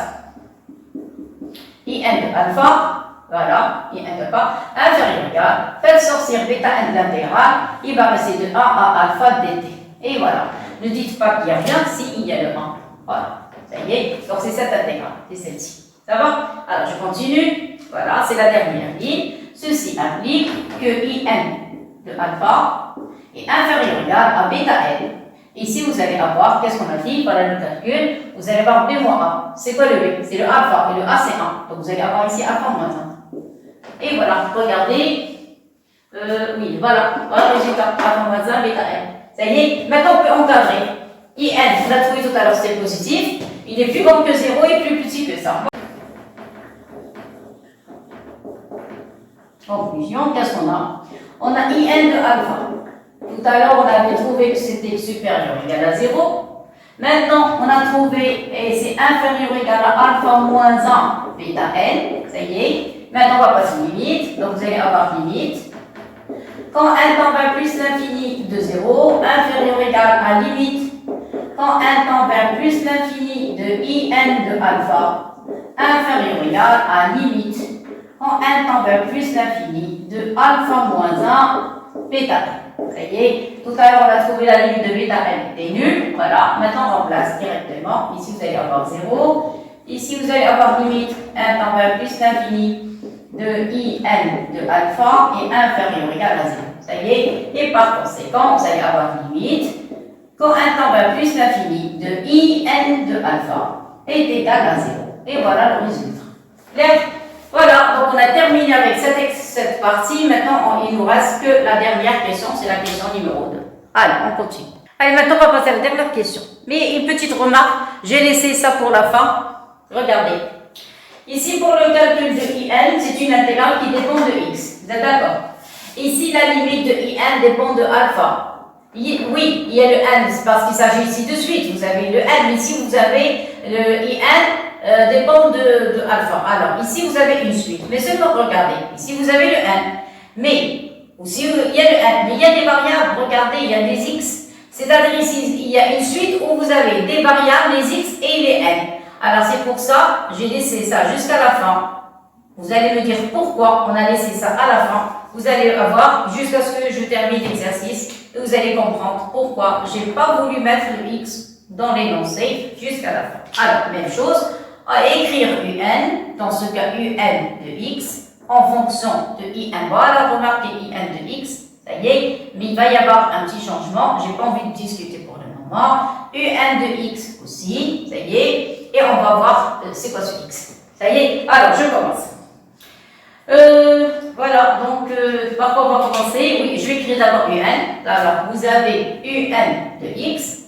IN de alpha. Voilà, IN de alpha, inférieur égal. Faites sortir bêta n de l'intégrale, il va passer de 1 à alpha dt. Et voilà. Ne dites pas qu'il n'y a rien si il y a le 1. Voilà, ça y est. Donc c'est cette intégrale, c'est celle-ci. Ça va? Alors je continue. Voilà, c'est la dernière ligne. Ceci implique que IN de alpha est inférieur ou égal à bêta n. Ici vous allez avoir, qu'est-ce qu'on a dit? Voilà le calcul. Vous allez avoir B-1. C'est quoi le B? C'est le alpha. Et le A c'est 1. Donc vous allez avoir ici alpha moins 1. Et voilà, regardez. Oui, voilà. Voilà le résultat. Alpha moins 1, bêta n. Ça y est, maintenant on peut encadrer. IN, on l'a trouvé tout à l'heure, c'était positif. Il est plus grand que 0 et plus petit que ça. Conclusion, qu'est-ce qu'on a? On a IN de alpha. Tout à l'heure, on avait trouvé que c'était supérieur ou égal à 0. Maintenant, on a trouvé, et c'est inférieur ou égal à alpha moins 1 bêta n. Ça y est. Maintenant, on va passer limite. Donc, vous allez avoir limite. Quand n tend vers plus l'infini de 0, inférieur ou égal à limite. Quand n tend vers plus l'infini de IN de alpha, inférieur ou égal à limite. Quand n tend vers plus l'infini de alpha moins 1 bêta n. Ça y est, tout à l'heure on a trouvé la limite de bêta n était nulle. Voilà, maintenant on remplace directement. Ici vous allez avoir 0. Ici vous allez avoir limite n tend vers plus l'infini de IN de alpha est inférieur ou égal à 0. Ça y est, et par conséquent, vous allez avoir limite quand n tend vers plus l'infini de IN de alpha est égal à 0. Et voilà le résultat. Clair? Voilà, donc on a terminé avec cette partie. Maintenant, il nous reste que la dernière question, c'est la question numéro 2. Allez, on continue. Allez, maintenant on va passer à la dernière question. Mais une petite remarque, j'ai laissé ça pour la fin. Regardez. Ici, pour le calcul de IN, c'est une intégrale qui dépend de x. Vous êtes d'accord? Ici, la limite de IN dépend de alpha. Oui, il y a le n, c'est parce qu'il s'agit ici de suite. Vous avez le n, mais ici, vous avez le IN dépend de alpha. Alors, ici, vous avez une suite. Mais seulement, regardez. Ici, vous avez le n. Mais, aussi, il y a le n. Mais il y a des variables. Regardez, il y a des x. C'est-à-dire ici, il y a une suite où vous avez des variables, les x et les n. Alors, c'est pour ça, j'ai laissé ça jusqu'à la fin. Vous allez me dire pourquoi on a laissé ça à la fin. Vous allez avoir jusqu'à ce que je termine l'exercice. Et vous allez comprendre pourquoi je n'ai pas voulu mettre le x dans l'énoncé jusqu'à la fin. Alors, même chose, à écrire un, dans ce cas un de x, en fonction de in. Voilà, remarquez in de x, ça y est, mais il va y avoir un petit changement. Je n'ai pas envie de discuter pour le moment. Un de x aussi, ça y est, et on va voir c'est quoi ce x. Ça y est, alors je commence. Voilà, donc par quoi on va commencer? Oui, je vais écrire d'abord un. Alors, vous avez un de x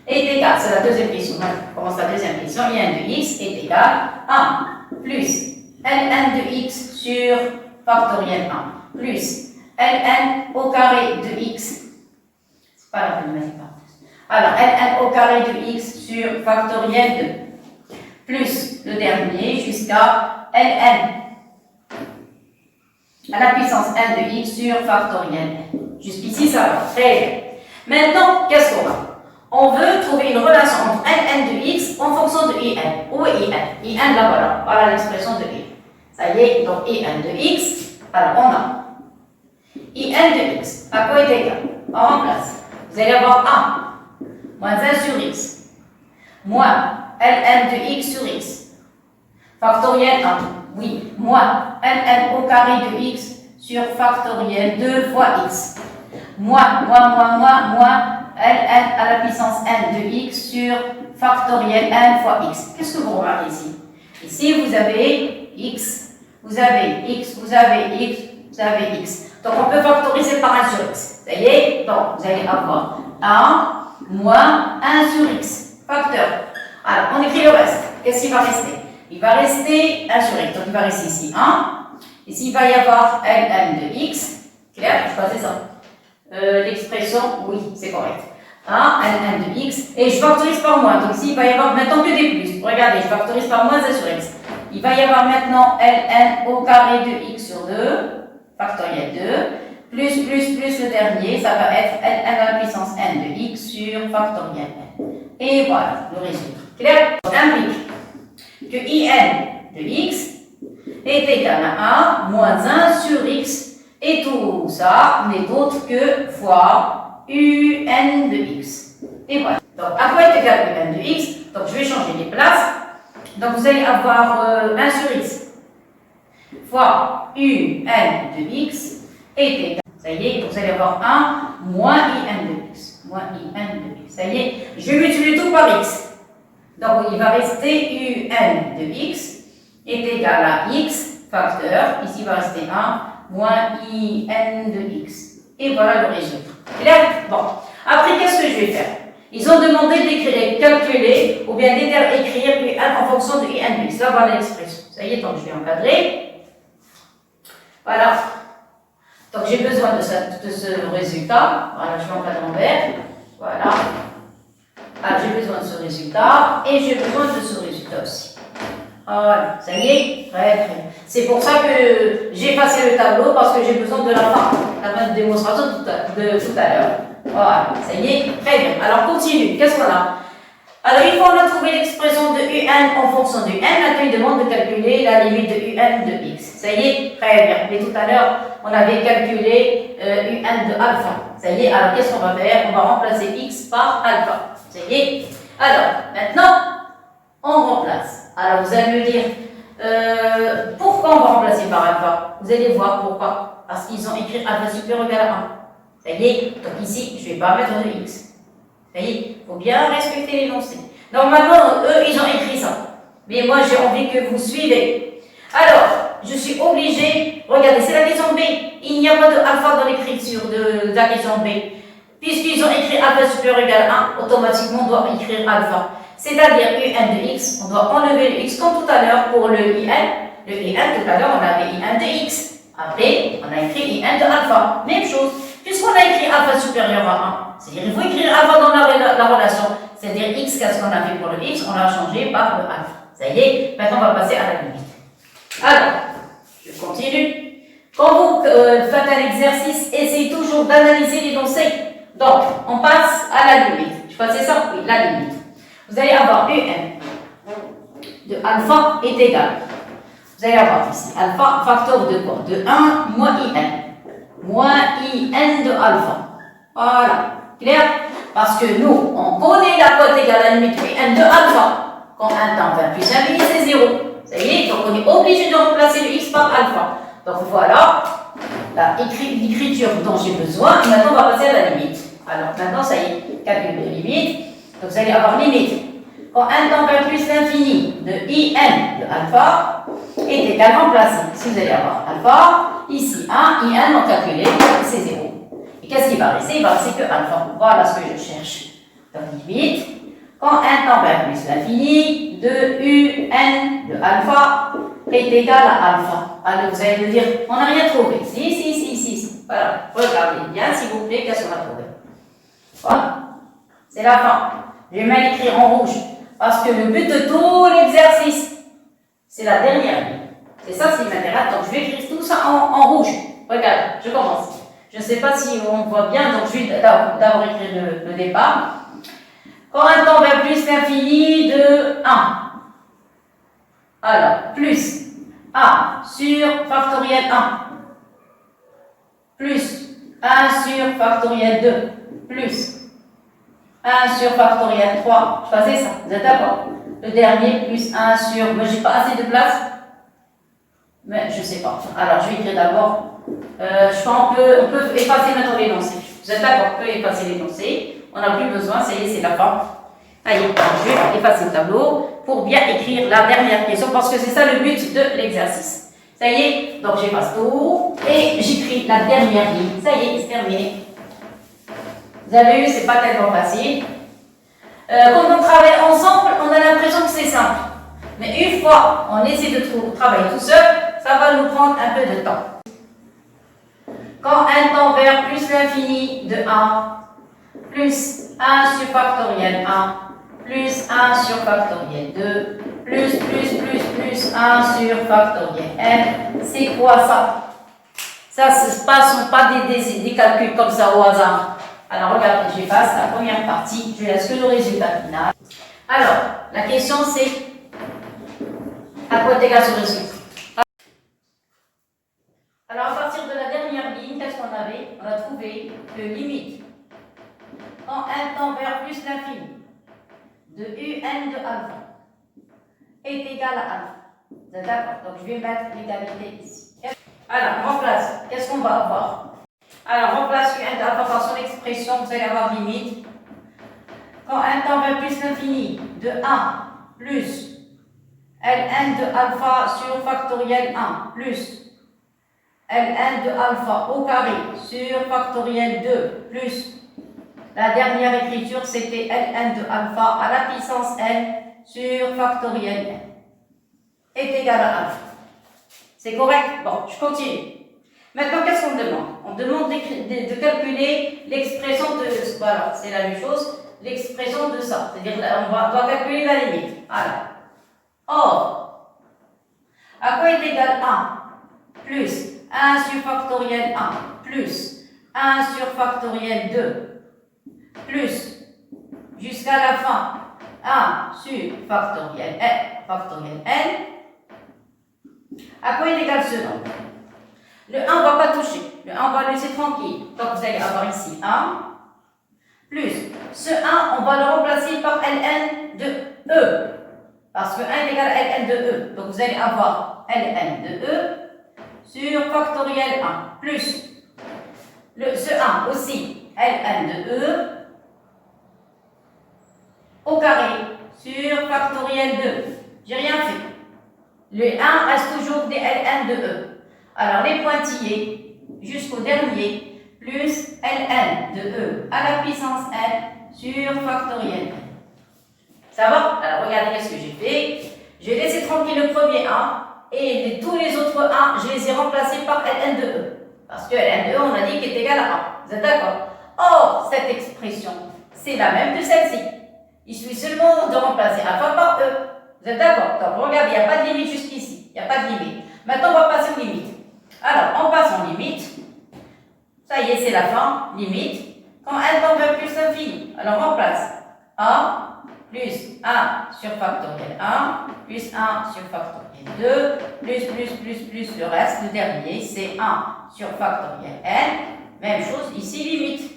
est égal, c'est la deuxième question. On commence la deuxième question. Un de x est égal à 1 plus ln de x sur factoriel 1 plus ln au carré de x. C'est pas la peine de mettre parenthèse. Alors, ln au carré de x sur factoriel 2 plus le dernier jusqu'à ln à la puissance n de x sur factoriel n. Jusqu'ici, ça va. Très bien. Maintenant, qu'est-ce qu'on a? On veut trouver une relation entre n de x en fonction de in. Où est in? In, là, voilà. Voilà l'expression de in. Ça y est, donc in de x. Alors, on a IN de x, à quoi est égal? On remplace. Vous allez avoir 1 moins 1 sur x moins ln de x sur x. Factoriel 1, oui, moins ln au carré de x sur factoriel 2 fois x. Moins ln à la puissance n de x sur factoriel n fois x. Qu'est-ce que vous remarquez ici? Ici, vous avez x, vous avez x, vous avez x, vous avez x. Donc, on peut factoriser par 1 sur x. Ça y est? Donc, vous allez avoir 1 moins 1 sur x. Facteur. Alors, on écrit le reste. Qu'est-ce qui va rester? Il va rester 1 sur x. Donc, il va rester ici 1. Ici, il va y avoir ln de x. Clair? Je crois que c'est ça. L'expression, oui, c'est correct. 1, ln de x. Et je factorise par moins. Donc, ici, il va y avoir maintenant que des plus. Regardez, je factorise par moins 1 sur x. Il va y avoir maintenant ln au carré de x sur 2, factoriel 2, plus le dernier, ça va être ln à la puissance n de x sur factoriel n. Et voilà, le résultat. Clair? Ça implique que in de x est égal à 1 moins 1 sur x. Et tout ça n'est autre que fois un de x. Et voilà. Donc, à quoi est égal un de x? Donc, je vais changer les places. Donc, vous allez avoir 1 sur x fois un de x est égal. Ça y est, vous allez avoir 1 moins in de x. Moins in de x. Ça y est, je vais multiplier tout par x. Donc, il va rester un de x est égal à x facteur. Ici, il va rester 1 moins in de x. Et voilà le résultat. Clair? Bon. Après, qu'est-ce que je vais faire? Ils ont demandé d'écrire, calculer ou bien d'écrire un en fonction de in de x. Là, voilà l'expression. Ça y est, donc je vais encadrer. Voilà. Donc, j'ai besoin de ce résultat. Voilà, je vais encadrer en vert. Voilà. Ah, j'ai besoin de ce résultat et j'ai besoin de ce résultat aussi. Voilà, ça y est, très bien. C'est pour ça que j'ai effacé le tableau parce que j'ai besoin de la fin de démonstration de tout à l'heure. Voilà, ça y est, très bien. Alors continue, qu'est-ce qu'on a? Alors une fois on a trouvé l'expression de un en fonction de n, maintenant il demande de calculer la limite de un de x. Ça y est, très bien. Mais tout à l'heure, on avait calculé un de alpha. Ça y est, alors qu'est-ce qu'on va faire? On va remplacer x par alpha. Ça y est. Alors, maintenant, on remplace. Alors, vous allez me dire, pourquoi on va remplacer par alpha? Vous allez voir pourquoi. Parce qu'ils ont écrit alpha supérieur égal à 1. Ça y est. Donc ici, je ne vais pas mettre de x. Ça y est. Il faut bien respecter l'énoncé. Normalement, eux, ils ont écrit ça. Mais moi, j'ai envie que vous suivez. Alors, je suis obligé, regardez, c'est la question B. Il n'y a pas de alpha dans l'écriture de la question B. Puisqu'ils ont écrit alpha supérieur égal à 1, automatiquement on doit écrire alpha. C'est-à-dire un de x, on doit enlever le x comme tout à l'heure pour le in. Le in, tout à l'heure, on avait in de x. Après, on a écrit in de alpha. Même chose. Puisqu'on a écrit alpha supérieur à 1, c'est-à-dire il faut écrire alpha dans la relation. C'est-à-dire x, qu'est-ce qu'on a fait pour le x? On l'a changé par le alpha. Ça y est, maintenant on va passer à la limite. Alors, je continue. Quand vous faites un exercice, essayez toujours d'analyser l'énoncé. Donc, on passe à la limite. Je crois que c'est ça? Oui, la limite. Vous allez avoir un de alpha est égal. Vous allez avoir ici alpha facteur de quoi? De 1 moins in. Moins in de alpha. Voilà. Clair? Parce que nous, on connaît la cote égale à la limite in de alpha. Quand 1 tend vers plus infini, c'est 0. Ça y est, donc on est obligé de remplacer le x par alpha. Donc voilà l'écriture dont j'ai besoin. Et maintenant, on va passer à la limite. Alors maintenant, ça y est, calcul de limite. Donc vous allez avoir limite. Quand 1 tend vers plus l'infini de in de alpha est égal remplacé. Si vous allez avoir alpha, ici 1, in, on calcule, c'est 0. Et qu'est-ce qui va rester? Il va rester que alpha. Voilà ce que je cherche. Donc limite. Quand 1 tend vers plus l'infini de un de alpha est égal à alpha. Alors vous allez me dire, on n'a rien trouvé. Si. Voilà, regardez bien s'il vous plaît, qu'est-ce qu'on a trouvé. Voilà, c'est la fin. Je vais même écrire en rouge. Parce que le but de tout l'exercice, c'est la dernière ligne. C'est ça ce qui m'intéresse. Donc je vais écrire tout ça en rouge. Regarde, je commence. Je ne sais pas si on voit bien, donc je vais d'abord écrire le départ. Quand 1 tend vers plus l'infini de 1. Alors, plus 1 sur factoriel 1. plus 1 sur factoriel 2 plus 1 sur factoriel 3. Choisissez ça, vous êtes d'accord? Le dernier plus 1 sur... Mais j'ai pas assez de place. Mais je sais pas. Alors, je vais écrire d'abord. Je crois qu'on peut effacer maintenant l'énoncé. Vous êtes d'accord? On peut effacer l'énoncé. On n'a plus besoin, ça y est, c'est la fin. Allez, je vais effacer le tableau pour bien écrire la dernière question parce que c'est ça le but de l'exercice. Ça y est, donc j'efface tout et j'écris la dernière ligne. Ça y est, c'est terminé. Vous avez vu, c'est pas tellement facile. Quand on travaille ensemble, on a l'impression que c'est simple. Mais une fois on essaie de travailler tout seul, ça va nous prendre un peu de temps. Quand un temps vers plus l'infini de 1 plus 1 sur factoriel 1 plus 1 sur factoriel 2 plus 1 sur factoriel n, c'est quoi ça? Ça ne sont pas des calculs comme ça au hasard. Alors regardez, j'efface la première partie, je laisse que le résultat final. Alors, la question c'est à quoi est égal ce résultat? Alors à partir de la dernière ligne, qu'est-ce qu'on avait? On a trouvé que limite quand un temps vers plus l'infini de un de alpha est égal à alpha. Vous êtes d'accord? Donc je vais mettre l'égalité ici. Alors, on remplace. Qu'est-ce qu'on va avoir? Alors, on remplace un de alpha par son expression, vous allez avoir limite. Quand un temps vers plus l'infini de 1 plus Ln de alpha sur factoriel 1 plus Ln de alpha au carré sur factoriel 2 plus la dernière écriture c'était Ln de alpha à la puissance n sur factoriel n est égal à alpha. C'est correct? Bon, je continue. Maintenant, qu'est-ce qu'on demande? On demande de calculer l'expression de... Voilà, c'est la même chose. L'expression de ça. C'est-à-dire on doit calculer la limite. Voilà. Or, à quoi est égal 1 plus 1 sur factoriel 1 plus 1 sur factoriel 2 plus jusqu'à la fin 1 sur factoriel n. À quoi est égal ce nombre? Le 1, on ne va pas toucher. Le 1, on va le laisser tranquille. Donc, vous allez avoir ici 1 plus ce 1, on va le remplacer par Ln de E. Parce que 1 est égal à Ln de E. Donc, vous allez avoir Ln de E sur factoriel 1 plus ce 1 aussi Ln de E au carré sur factoriel 2. J'ai rien fait. Le 1 reste toujours des Ln de E. Alors, les pointillés jusqu'au dernier plus Ln de E à la puissance n sur factoriel n. Ça va? Alors, regardez ce que j'ai fait. J'ai laissé tranquille le premier 1 et tous les autres 1, je les ai remplacés par Ln de E. Parce que Ln de E, on a dit qu'il est égal à 1. Vous êtes d'accord? Or, cette expression, c'est la même que celle-ci. Il suffit seulement de remplacer alpha par E. Vous êtes d'accord? Donc, regardez, il n'y a pas de limite jusqu'ici. Il n'y a pas de limite. Maintenant, on va passer aux limites. Alors, on passe en limite. Ça y est, c'est la fin. Limite. Quand n tend vers plus l'infini, alors on remplace 1 plus 1 sur factoriel 1 plus 1 sur factoriel 2 plus le reste. Le dernier, c'est 1 sur factoriel n. Même chose ici, limite.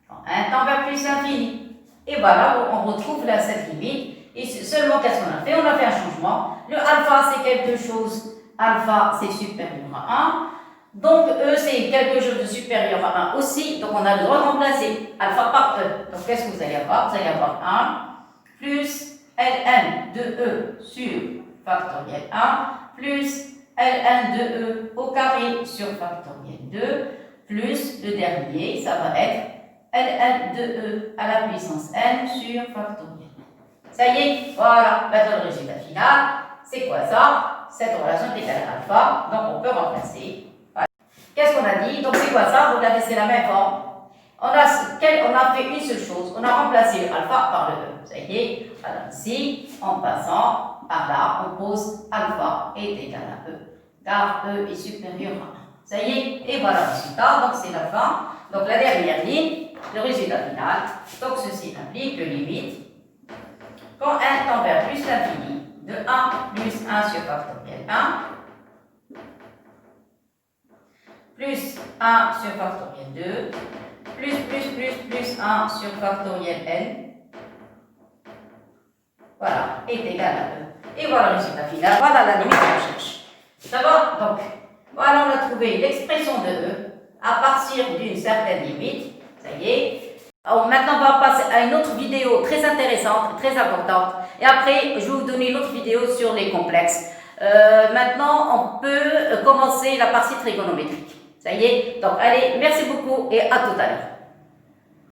Quand n tend vers plus l'infini. Et voilà, on retrouve là cette limite. Et seulement, qu'est-ce qu'on a fait? On a fait un changement. Le alpha, c'est quelque chose. Alpha, c'est supérieur à 1. Donc, E, c'est quelque chose de supérieur à 1 aussi. Donc, on a le droit de remplacer alpha par E. Donc, qu'est-ce que vous allez avoir? Vous allez avoir 1 plus Ln de E sur factoriel 1 plus Ln de E au carré sur factoriel 2 plus le dernier, ça va être Ln de E à la puissance n sur factoriel. Ça y est, voilà, maintenant le résultat final. C'est quoi ça? Cette relation est égale à alpha, donc on peut remplacer. Voilà. Qu'est-ce qu'on a dit? Donc c'est quoi ça? Regardez, c'est la même forme. On a fait une seule chose, on a remplacé le alpha par le E. Ça y est, alors ici, en passant par là, on pose alpha est égal à E, car E est supérieur à 1. Ça y est, et voilà le résultat, donc c'est la fin. Donc la dernière ligne, le résultat final. Donc ceci implique que limite, quand n tend vers plus l'infini, de 1 plus 1 sur factoriel 1, plus plus 1 sur factoriel 2, plus 1 sur factoriel n, voilà, est égal à 2. Et voilà le résultat final, voilà la limite qu'on cherche. D'abord, donc, voilà, on a trouvé l'expression de E à partir d'une certaine limite, ça y est. Alors, maintenant, on va passer à une autre vidéo très intéressante, très importante. Et après, je vais vous donner une autre vidéo sur les complexes. Maintenant, on peut commencer la partie trigonométrique. Ça y est. Donc, allez, merci beaucoup et à tout à l'heure.